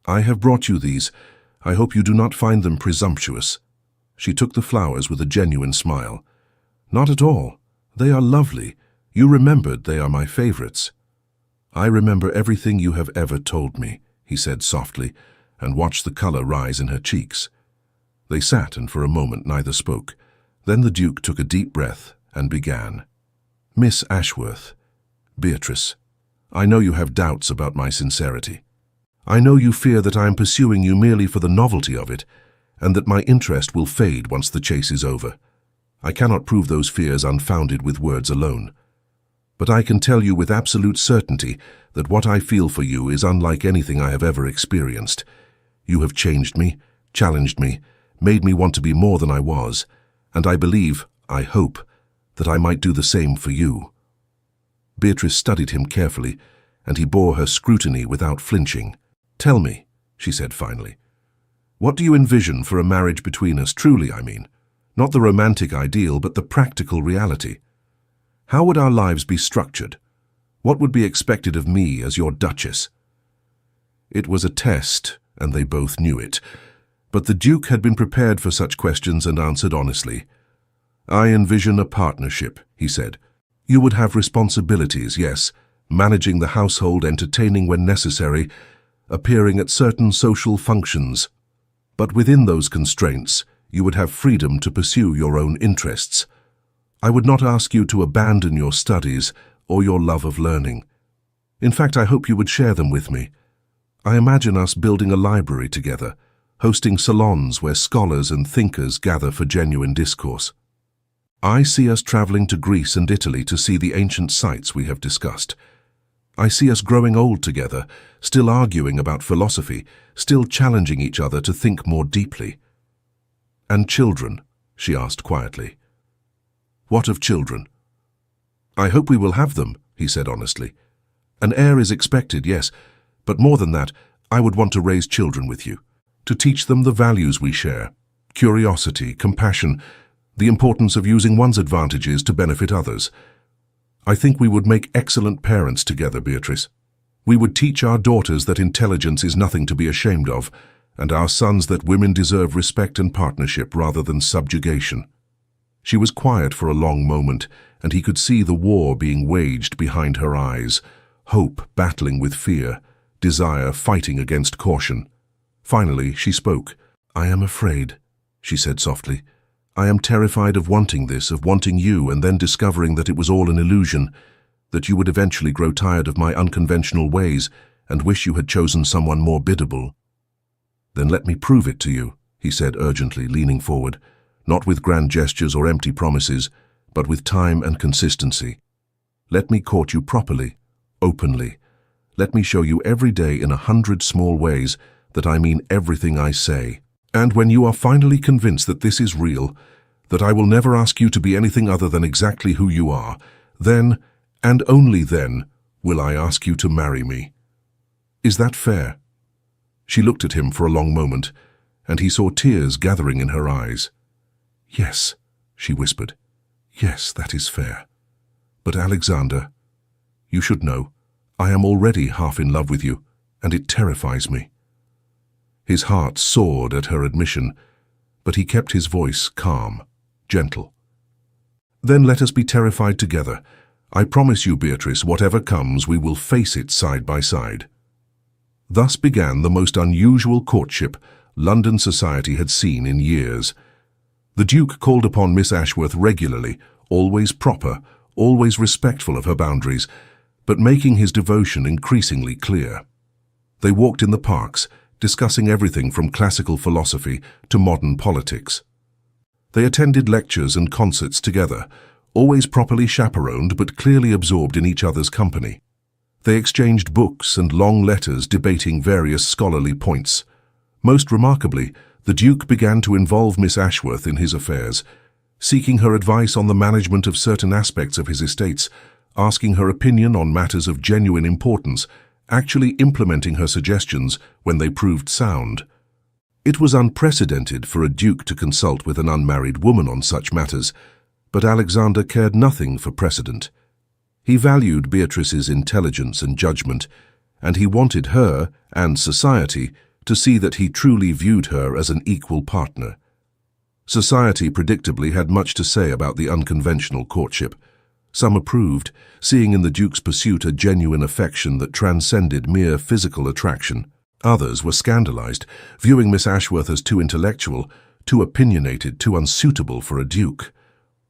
"I have brought you these. I hope you do not find them presumptuous." She took the flowers with a genuine smile. "Not at all. They are lovely. You remembered they are my favorites." "I remember everything you have ever told me," he said softly, and watched the color rise in her cheeks. They sat, and for a moment neither spoke. Then the Duke took a deep breath and began. "Miss Ashworth, Beatrice, I know you have doubts about my sincerity. I know you fear that I am pursuing you merely for the novelty of it, and that my interest will fade once the chase is over. I cannot prove those fears unfounded with words alone. But I can tell you with absolute certainty that what I feel for you is unlike anything I have ever experienced. You have changed me, challenged me, made me want to be more than I was, and I believe, I hope, that I might do the same for you." Beatrice studied him carefully, and he bore her scrutiny without flinching. "Tell me," she said finally, "what do you envision for a marriage between us, truly, I mean? Not the romantic ideal, but the practical reality. How would our lives be structured? What would be expected of me as your Duchess?" It was a test, and they both knew it. But the Duke had been prepared for such questions and answered honestly. "I envision a partnership," he said. "You would have responsibilities, yes, managing the household, entertaining when necessary, appearing at certain social functions. But within those constraints, you would have freedom to pursue your own interests. I would not ask you to abandon your studies or your love of learning. In fact, I hope you would share them with me. I imagine us building a library together, hosting salons where scholars and thinkers gather for genuine discourse. I see us traveling to Greece and Italy to see the ancient sites we have discussed. I see us growing old together, still arguing about philosophy, still challenging each other to think more deeply." "And children?" she asked quietly. "What of children?" "I hope we will have them," he said honestly. "An heir is expected, yes, but more than that, I would want to raise children with you, to teach them the values we share, curiosity, compassion, the importance of using one's advantages to benefit others. I think we would make excellent parents together, Beatrice. We would teach our daughters that intelligence is nothing to be ashamed of, and our sons that women deserve respect and partnership rather than subjugation." She was quiet for a long moment, and he could see the war being waged behind her eyes, hope battling with fear, desire fighting against caution. Finally, she spoke. "I am afraid," she said softly. "I am terrified of wanting this, of wanting you, and then discovering that it was all an illusion, that you would eventually grow tired of my unconventional ways and wish you had chosen someone more biddable." "Then let me prove it to you," he said urgently, leaning forward, not with grand gestures or empty promises, but with time and consistency. "Let me court you properly, openly. Let me show you every day in 100 small ways that I mean everything I say. And when you are finally convinced that this is real, that I will never ask you to be anything other than exactly who you are, then, and only then, will I ask you to marry me. Is that fair?" She looked at him for a long moment, and he saw tears gathering in her eyes. "Yes," she whispered. "Yes, that is fair. But Alexander, you should know, I am already half in love with you, and it terrifies me." His heart soared at her admission, but he kept his voice calm, gentle. "Then let us be terrified together. I promise you, Beatrice, whatever comes, we will face it side by side." Thus began the most unusual courtship London society had seen in years. The Duke called upon Miss Ashworth regularly, always proper, always respectful of her boundaries, but making his devotion increasingly clear. They walked in the parks, discussing everything from classical philosophy to modern politics. They attended lectures and concerts together, always properly chaperoned but clearly absorbed in each other's company. They exchanged books and long letters debating various scholarly points. Most remarkably, the Duke began to involve Miss Ashworth in his affairs, seeking her advice on the management of certain aspects of his estates, asking her opinion on matters of genuine importance, actually implementing her suggestions when they proved sound. It was unprecedented for a duke to consult with an unmarried woman on such matters, but Alexander cared nothing for precedent. He valued Beatrice's intelligence and judgment, and he wanted her, and society, to see that he truly viewed her as an equal partner. Society predictably had much to say about the unconventional courtship. Some approved, seeing in the Duke's pursuit a genuine affection that transcended mere physical attraction. Others were scandalized, viewing Miss Ashworth as too intellectual, too opinionated, too unsuitable for a duke.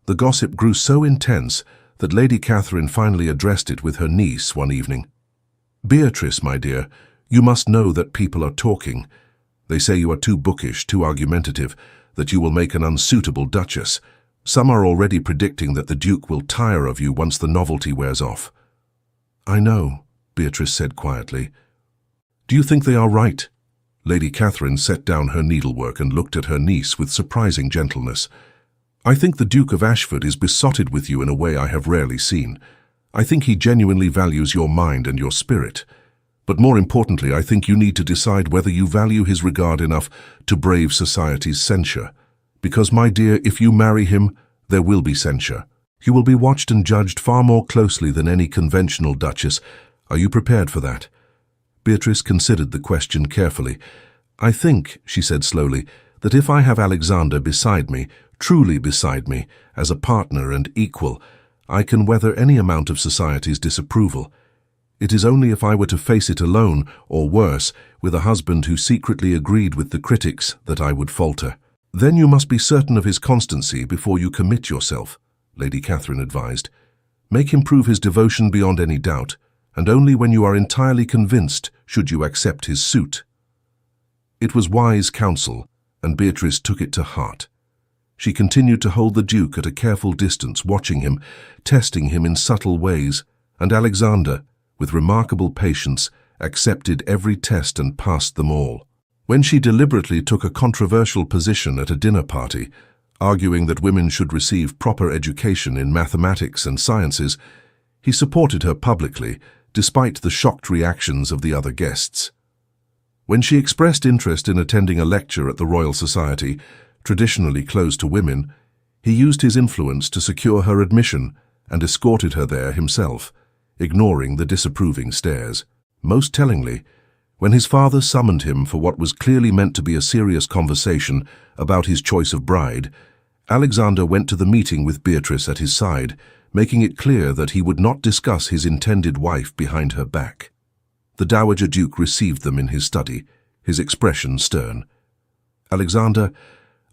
The gossip grew so intense that Lady Catherine finally addressed it with her niece one evening. "Beatrice, my dear, you must know that people are talking. They say you are too bookish, too argumentative, that you will make an unsuitable duchess. Some are already predicting that the Duke will tire of you once the novelty wears off." "I know," Beatrice said quietly. "Do you think they are right?" Lady Catherine set down her needlework and looked at her niece with surprising gentleness. "I think the Duke of Ashford is besotted with you in a way I have rarely seen. I think he genuinely values your mind and your spirit. But more importantly, I think you need to decide whether you value his regard enough to brave society's censure. Because, my dear, if you marry him, there will be censure. You will be watched and judged far more closely than any conventional duchess. Are you prepared for that?" Beatrice considered the question carefully. "I think," she said slowly, "that if I have Alexander beside me, truly beside me, as a partner and equal, I can weather any amount of society's disapproval. It is only if I were to face it alone, or worse, with a husband who secretly agreed with the critics, that I would falter." "Then you must be certain of his constancy before you commit yourself," Lady Catherine advised. "Make him prove his devotion beyond any doubt, and only when you are entirely convinced should you accept his suit." It was wise counsel, and Beatrice took it to heart. She continued to hold the Duke at a careful distance, watching him, testing him in subtle ways, and Alexander, with remarkable patience, accepted every test and passed them all. When she deliberately took a controversial position at a dinner party, arguing that women should receive proper education in mathematics and sciences, he supported her publicly, despite the shocked reactions of the other guests. When she expressed interest in attending a lecture at the Royal Society, traditionally closed to women, he used his influence to secure her admission and escorted her there himself, ignoring the disapproving stares. Most tellingly, when his father summoned him for what was clearly meant to be a serious conversation about his choice of bride, Alexander went to the meeting with Beatrice at his side, making it clear that he would not discuss his intended wife behind her back. The Dowager Duke received them in his study, his expression stern. "Alexander,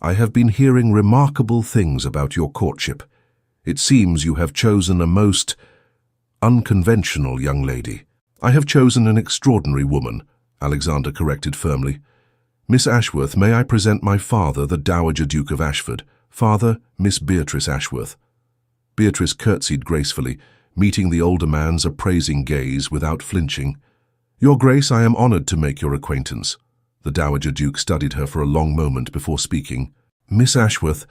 I have been hearing remarkable things about your courtship. It seems you have chosen a most unconventional young lady." "I have chosen an extraordinary woman," Alexander corrected firmly. "Miss Ashworth, may I present my father, the Dowager Duke of Ashford. Father, Miss Beatrice Ashworth." Beatrice curtsied gracefully, meeting the older man's appraising gaze without flinching. "Your Grace, I am honored to make your acquaintance." The Dowager Duke studied her for a long moment before speaking. "Miss Ashworth,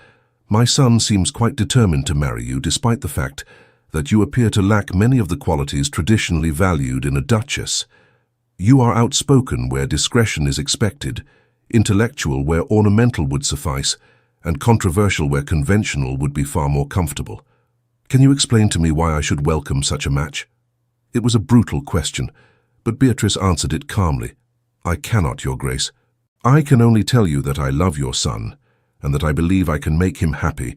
my son seems quite determined to marry you, despite the fact that you appear to lack many of the qualities traditionally valued in a duchess. You are outspoken where discretion is expected, intellectual where ornamental would suffice, and controversial where conventional would be far more comfortable. Can you explain to me why I should welcome such a match?" It was a brutal question, but Beatrice answered it calmly. "I cannot, Your Grace. I can only tell you that I love your son, and that I believe I can make him happy,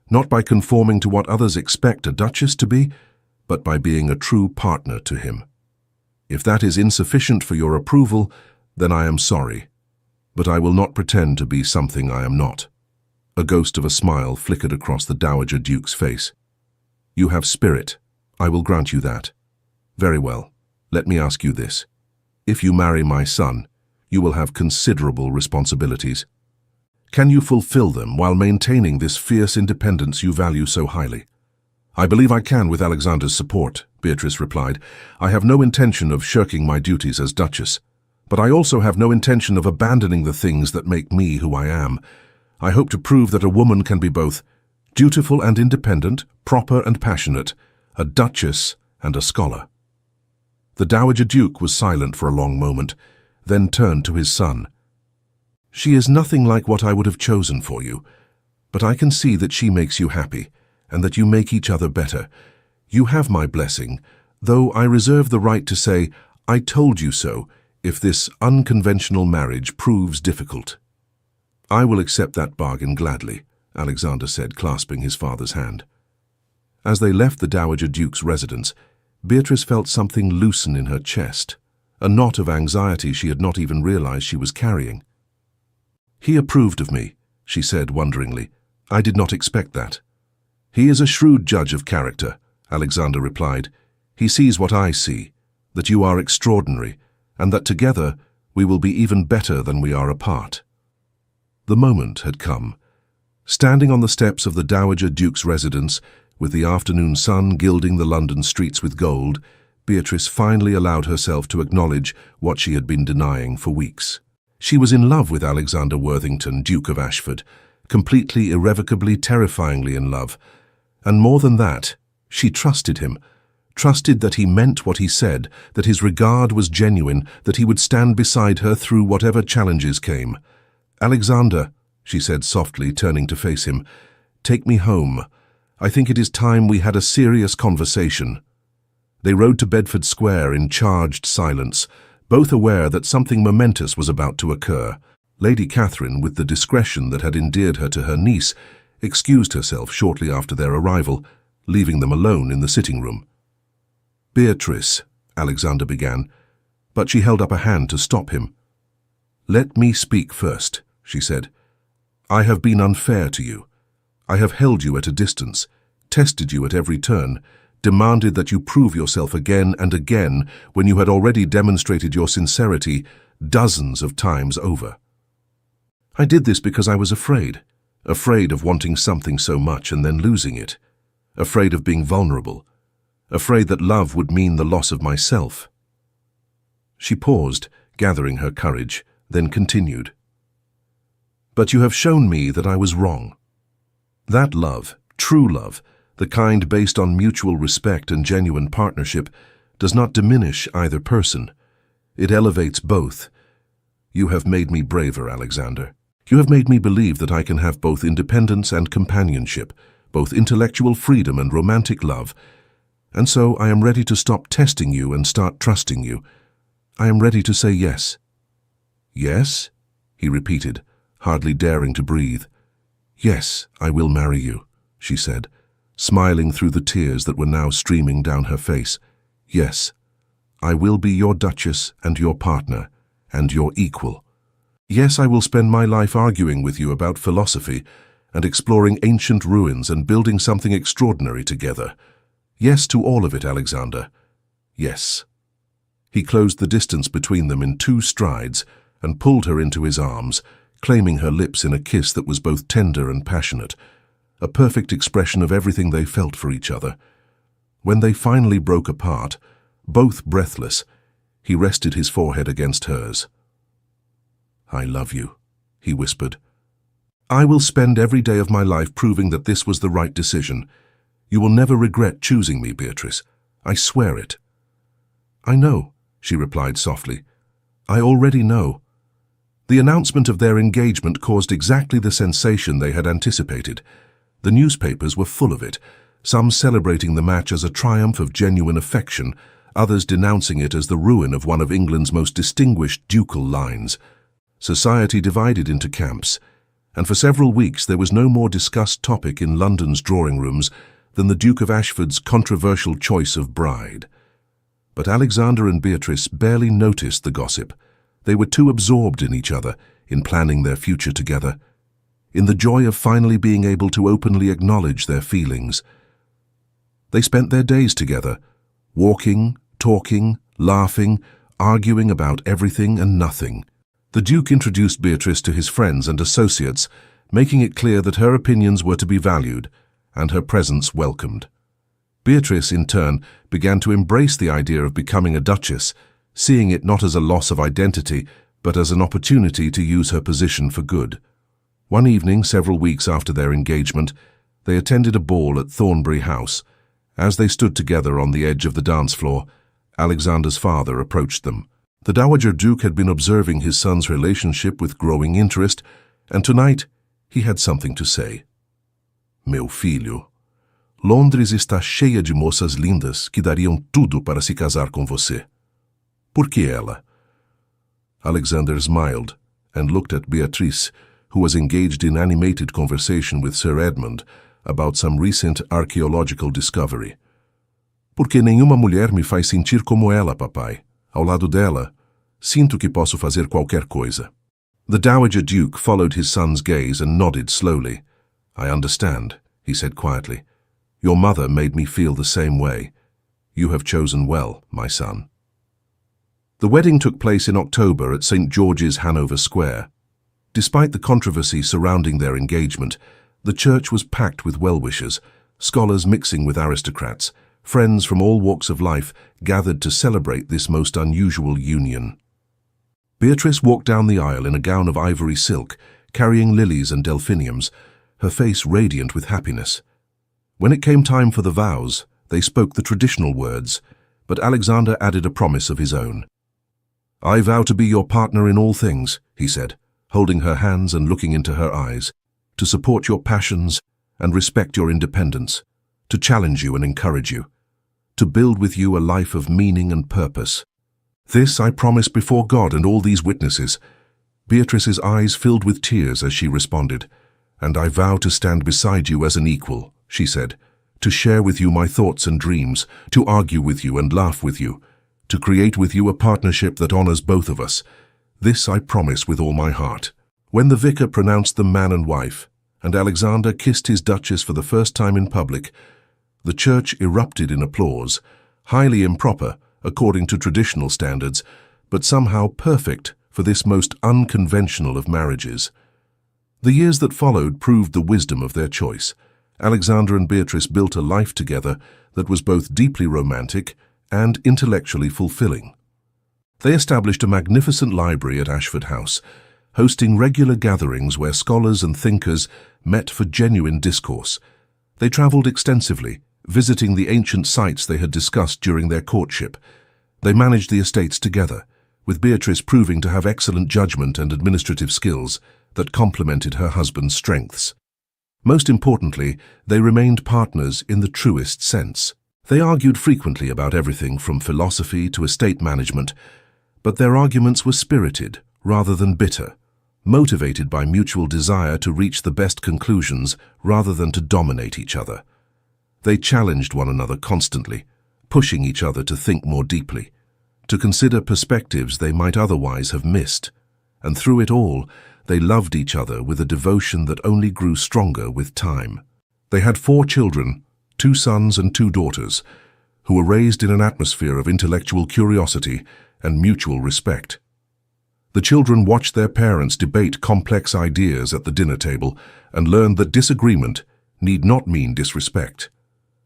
not by conforming to what others expect a duchess to be, but by being a true partner to him. If that is insufficient for your approval, then I am sorry, but I will not pretend to be something I am not." A ghost of a smile flickered across the Dowager Duke's face. "You have spirit. I will grant you that. Very well. Let me ask you this. If you marry my son, you will have considerable responsibilities. Can you fulfill them while maintaining this fierce independence you value so highly?" "I believe I can with Alexander's support," Beatrice replied. "I have no intention of shirking my duties as Duchess, but I also have no intention of abandoning the things that make me who I am. I hope to prove that a woman can be both dutiful and independent, proper and passionate, a duchess and a scholar. The Dowager Duke was silent for a long moment, then turned to his son. She is nothing like what I would have chosen for you, but I can see that she makes you happy, and that you make each other better. You have my blessing, though I reserve the right to say, I told you so, if this unconventional marriage proves difficult. I will accept that bargain gladly, Alexander said, clasping his father's hand. As they left the Dowager Duke's residence, Beatrice felt something loosen in her chest, a knot of anxiety she had not even realized she was carrying. He approved of me, she said wonderingly. I did not expect that. He is a shrewd judge of character, Alexander replied. He sees what I see, that you are extraordinary, and that together we will be even better than we are apart. The moment had come. Standing on the steps of the Dowager Duke's residence, with the afternoon sun gilding the London streets with gold, Beatrice finally allowed herself to acknowledge what she had been denying for weeks. She was in love with Alexander Worthington, Duke of Ashford, completely, irrevocably, terrifyingly in love. And more than that, she trusted him, trusted that he meant what he said, that his regard was genuine, that he would stand beside her through whatever challenges came. Alexander, she said softly, turning to face him, take me home. I think it is time we had a serious conversation. They rode to Bedford Square in charged silence, both aware that something momentous was about to occur. Lady Catherine, with the discretion that had endeared her to her niece, excused herself shortly after their arrival, leaving them alone in the sitting room. Beatrice, Alexander began, but she held up a hand to stop him. Let me speak first, she said. I have been unfair to you. I have held you at a distance, tested you at every turn, demanded that you prove yourself again and again when you had already demonstrated your sincerity dozens of times over. I did this because I was afraid of wanting something so much and then losing it, afraid of being vulnerable, afraid that love would mean the loss of myself. She paused, gathering her courage, then continued. But you have shown me that I was wrong. That love, true love, the kind based on mutual respect and genuine partnership, does not diminish either person. It elevates both. You have made me braver, Alexander. You have made me believe that I can have both independence and companionship, both intellectual freedom and romantic love. And so I am ready to stop testing you and start trusting you. I am ready to say yes. Yes? He repeated, hardly daring to breathe. Yes, I will marry you, she said, smiling through the tears that were now streaming down her face. Yes, I will be your duchess and your partner, and your equal. Yes, I will spend my life arguing with you about philosophy and exploring ancient ruins and building something extraordinary together. Yes to all of it, Alexander. Yes. He closed the distance between them in 2 strides and pulled her into his arms, claiming her lips in a kiss that was both tender and passionate, a perfect expression of everything they felt for each other. When they finally broke apart, both breathless, he rested his forehead against hers. I love you, he whispered. I will spend every day of my life proving that this was the right decision. You will never regret choosing me, Beatrice. I swear it. I know, she replied softly. I already know. The announcement of their engagement caused exactly the sensation they had anticipated. The newspapers were full of it, some celebrating the match as a triumph of genuine affection, others denouncing it as the ruin of one of England's most distinguished ducal lines. Society divided into camps, and for several weeks there was no more discussed topic in London's drawing rooms than the Duke of Ashford's controversial choice of bride. But Alexander and Beatrice barely noticed the gossip. They were too absorbed in each other, in planning their future together, in the joy of finally being able to openly acknowledge their feelings. They spent their days together, walking, talking, laughing, arguing about everything and nothing. The Duke introduced Beatrice to his friends and associates, making it clear that her opinions were to be valued and her presence welcomed. Beatrice, in turn, began to embrace the idea of becoming a duchess, seeing it not as a loss of identity, but as an opportunity to use her position for good. One evening, several weeks after their engagement, They attended a ball at Thornbury House. As they stood together on the edge of the dance floor, Alexander's father approached them. The Dowager Duke had been observing his son's relationship with growing interest, and tonight he had something to say. Meu filho, Londres está cheia de moças lindas que dariam tudo para se casar com você. Por que ela? Alexander smiled and looked at Beatrice, who was engaged in animated conversation with Sir Edmund about some recent archaeological discovery. Porque nenhuma mulher me faz sentir como ela, papai. Ao lado dela, sinto que posso fazer qualquer coisa. The Dowager Duke followed his son's gaze and nodded slowly. I understand, he said quietly. Your mother made me feel the same way. You have chosen well, my son. The wedding took place in October at St. George's, Hanover Square. Despite the controversy surrounding their engagement, the church was packed with well-wishers, scholars mixing with aristocrats, friends from all walks of life gathered to celebrate this most unusual union. Beatrice walked down the aisle in a gown of ivory silk, carrying lilies and delphiniums, her face radiant with happiness. When it came time for the vows, they spoke the traditional words, but Alexander added a promise of his own. I vow to be your partner in all things, he said, holding her hands and looking into her eyes, to support your passions and respect your independence, to challenge you and encourage you, to build with you a life of meaning and purpose. This I promise before God and all these witnesses. Beatrice's eyes filled with tears as she responded, and I vow to stand beside you as an equal, she said, to share with you my thoughts and dreams, to argue with you and laugh with you, to create with you a partnership that honors both of us. This I promise with all my heart. When the vicar pronounced them man and wife, and Alexander kissed his duchess for the first time in public, the church erupted in applause, highly improper according to traditional standards, but somehow perfect for this most unconventional of marriages. The years that followed proved the wisdom of their choice. Alexander and Beatrice built a life together that was both deeply romantic and intellectually fulfilling. They established a magnificent library at Ashford House, hosting regular gatherings where scholars and thinkers met for genuine discourse. They travelled extensively, visiting the ancient sites they had discussed during their courtship. They managed the estates together, with Beatrice proving to have excellent judgment and administrative skills that complemented her husband's strengths. Most importantly, they remained partners in the truest sense. They argued frequently about everything from philosophy to estate management, but their arguments were spirited rather than bitter, motivated by mutual desire to reach the best conclusions rather than to dominate each other. They challenged one another constantly, pushing each other to think more deeply, to consider perspectives they might otherwise have missed, and through it all, they loved each other with a devotion that only grew stronger with time. They had 4 children, 2 sons and 2 daughters, who were raised in an atmosphere of intellectual curiosity and mutual respect. The children watched their parents debate complex ideas at the dinner table and learned that disagreement need not mean disrespect.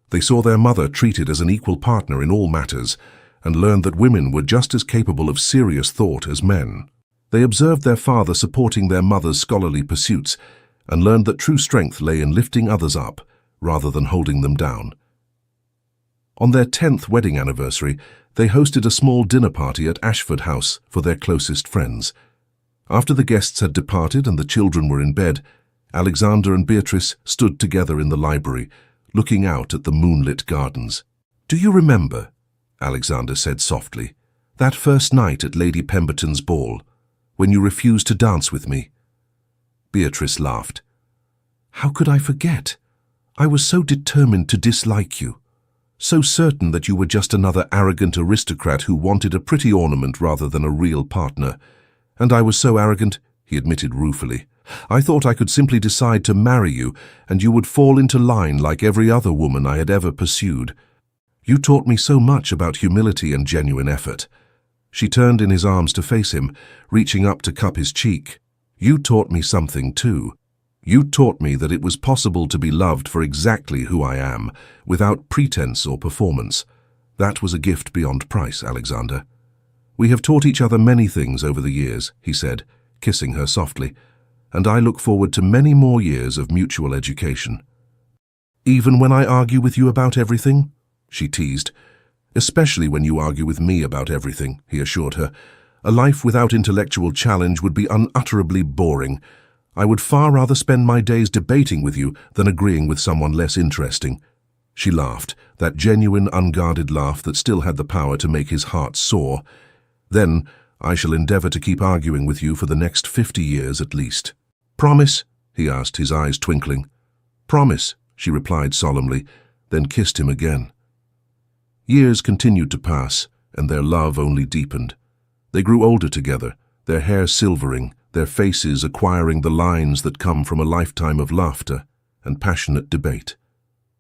They saw their mother treated as an equal partner in all matters and learned that women were just as capable of serious thought as men. They observed their father supporting their mother's scholarly pursuits and learned that true strength lay in lifting others up rather than holding them down. On their 10th wedding anniversary, they hosted a small dinner party at Ashford House for their closest friends. After the guests had departed and the children were in bed, Alexander and Beatrice stood together in the library, looking out at the moonlit gardens. Do you remember, Alexander said softly, that first night at Lady Pemberton's ball, when you refused to dance with me? Beatrice laughed. How could I forget? I was so determined to dislike you, so certain that you were just another arrogant aristocrat who wanted a pretty ornament rather than a real partner. And I was so arrogant, he admitted ruefully. I thought I could simply decide to marry you and you would fall into line like every other woman I had ever pursued. You taught me so much about humility and genuine effort. She turned in his arms to face him, reaching up to cup his cheek. You taught me something too. You taught me that it was possible to be loved for exactly who I am, without pretense or performance. That was a gift beyond price, Alexander. We have taught each other many things over the years, he said, kissing her softly, and I look forward to many more years of mutual education. Even when I argue with you about everything? She teased. Especially when you argue with me about everything, he assured her. A life without intellectual challenge would be unutterably boring. I would far rather spend my days debating with you than agreeing with someone less interesting. She laughed, that genuine, unguarded laugh that still had the power to make his heart soar. Then, I shall endeavor to keep arguing with you for the next 50 years at least. Promise? He asked, his eyes twinkling. Promise, she replied solemnly, then kissed him again. Years continued to pass, and their love only deepened. They grew older together, their hair silvering, their faces acquiring the lines that come from a lifetime of laughter and passionate debate.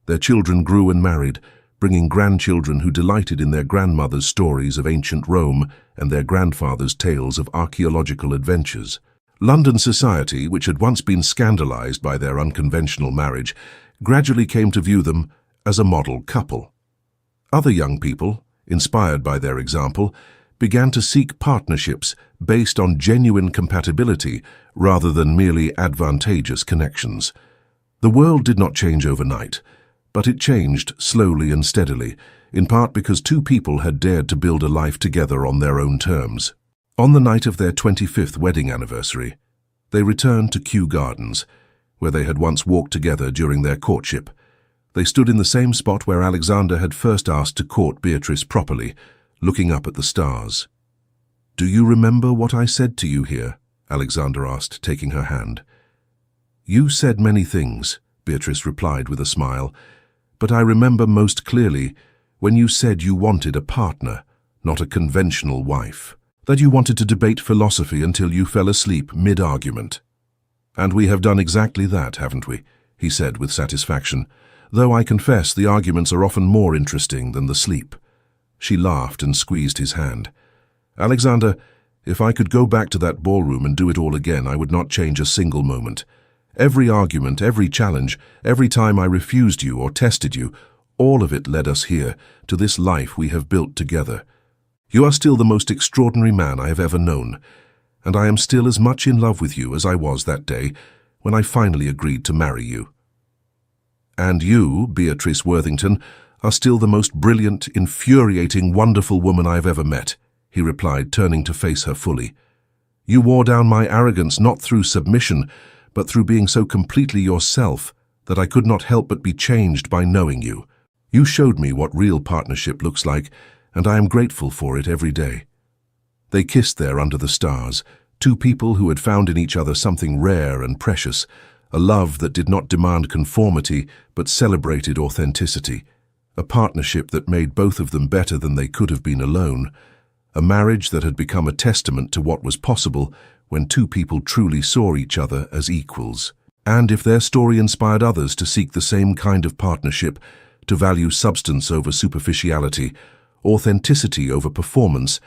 Their children grew and married, bringing grandchildren who delighted in their grandmother's stories of ancient Rome and their grandfather's tales of archaeological adventures. London society, which had once been scandalized by their unconventional marriage, gradually came to view them as a model couple. Other young people, inspired by their example, began to seek partnerships based on genuine compatibility rather than merely advantageous connections. The world did not change overnight, but it changed slowly and steadily, in part because two people had dared to build a life together on their own terms. On the night of their 25th wedding anniversary, they returned to Kew Gardens, where they had once walked together during their courtship. They stood in the same spot where Alexander had first asked to court Beatrice properly, looking up at the stars. "Do you remember what I said to you here?" Alexander asked, taking her hand. "You said many things," Beatrice replied with a smile, "but I remember most clearly when you said you wanted a partner, not a conventional wife. That you wanted to debate philosophy until you fell asleep mid-argument. And we have done exactly that, haven't we?" he said with satisfaction, "though I confess the arguments are often more interesting than the sleep." She laughed and squeezed his hand. "Alexander, if I could go back to that ballroom and do it all again, I would not change a single moment. Every argument, every challenge, every time I refused you or tested you, all of it led us here, to this life we have built together. You are still the most extraordinary man I have ever known, and I am still as much in love with you as I was that day when I finally agreed to marry you. And you, Beatrice Worthington, are still the most brilliant, infuriating, wonderful woman I have ever met," he replied, turning to face her fully. "You wore down my arrogance not through submission, but through being so completely yourself that I could not help but be changed by knowing you. You showed me what real partnership looks like, and I am grateful for it every day." They kissed there under the stars, two people who had found in each other something rare and precious, a love that did not demand conformity but celebrated authenticity, a partnership that made both of them better than they could have been alone, a marriage that had become a testament to what was possible when two people truly saw each other as equals. And if their story inspired others to seek the same kind of partnership, to value substance over superficiality, authenticity over performance,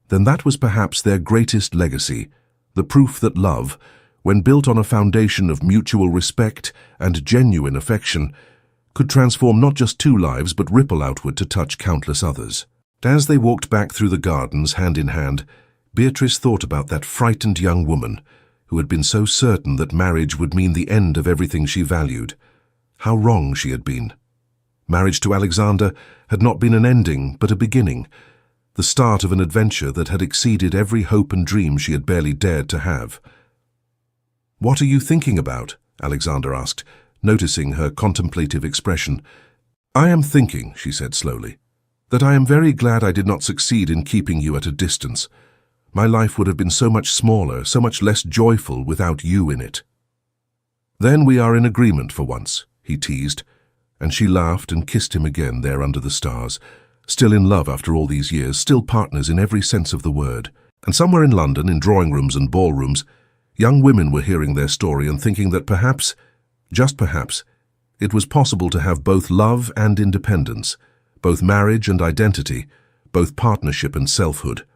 then that was perhaps their greatest legacy, the proof that love, when built on a foundation of mutual respect and genuine affection, could transform not just two lives but ripple outward to touch countless others. As they walked back through the gardens hand in hand, Beatrice thought about that frightened young woman who had been so certain that marriage would mean the end of everything she valued. How wrong she had been. Marriage to Alexander had not been an ending but a beginning, the start of an adventure that had exceeded every hope and dream she had barely dared to have. "What are you thinking about?" Alexander asked, noticing her contemplative expression. "I am thinking," she said slowly, "that I am very glad I did not succeed in keeping you at a distance. My life would have been so much smaller, so much less joyful without you in it." "Then we are in agreement for once," he teased, and she laughed and kissed him again there under the stars, still in love after all these years, still partners in every sense of the word. And somewhere in London, in drawing rooms and ballrooms, young women were hearing their story and thinking that perhaps, just perhaps, it was possible to have both love and independence, both marriage and identity, both partnership and selfhood.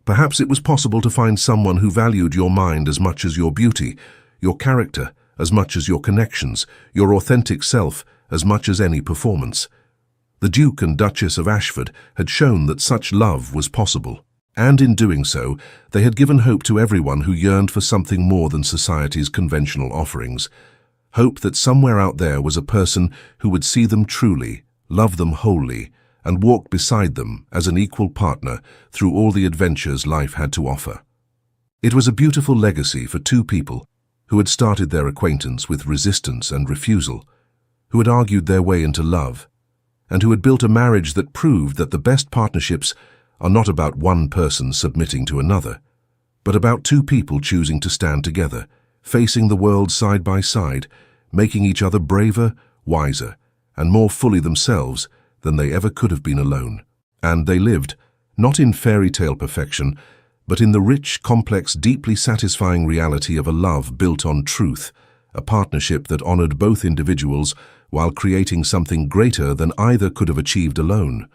Perhaps it was possible to find someone who valued your mind as much as your beauty, your character as much as your connections, your authentic self as much as any performance. The Duke and Duchess of Ashford had shown that such love was possible. And in doing so, they had given hope to everyone who yearned for something more than society's conventional offerings. Hope that somewhere out there was a person who would see them truly, love them wholly, and walk beside them as an equal partner through all the adventures life had to offer. It was a beautiful legacy for two people who had started their acquaintance with resistance and refusal, who had argued their way into love, and who had built a marriage that proved that the best partnerships are not about one person submitting to another, but about two people choosing to stand together, facing the world side by side, making each other braver, wiser, and more fully themselves than they ever could have been alone. And they lived, not in fairy tale perfection, but in the rich, complex, deeply satisfying reality of a love built on truth, a partnership that honored both individuals while creating something greater than either could have achieved alone.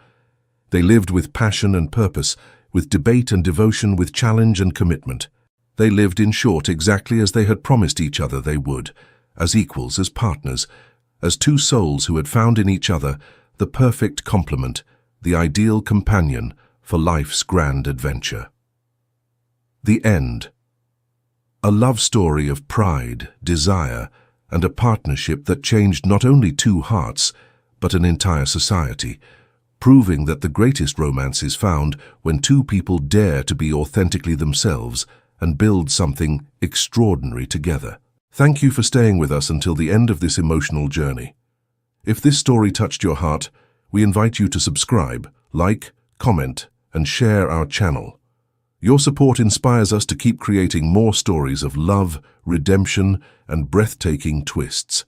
They lived with passion and purpose, with debate and devotion, with challenge and commitment. They lived, in short, exactly as they had promised each other they would, as equals, as partners, as two souls who had found in each other the perfect complement, the ideal companion for life's grand adventure. The end. A love story of pride, desire, and a partnership that changed not only two hearts, but an entire society, proving that the greatest romance is found when two people dare to be authentically themselves and build something extraordinary together. Thank you for staying with us until the end of this emotional journey. If this story touched your heart, we invite you to subscribe, like, comment, and share our channel. Your support inspires us to keep creating more stories of love, redemption, and breathtaking twists.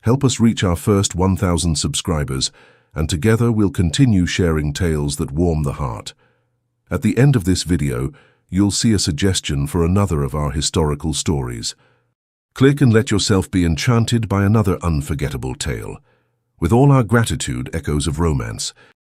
Help us reach our first 1,000 subscribers, and together we'll continue sharing tales that warm the heart. At the end of this video, you'll see a suggestion for another of our historical stories. Click and let yourself be enchanted by another unforgettable tale. With all our gratitude, Echoes of Romance,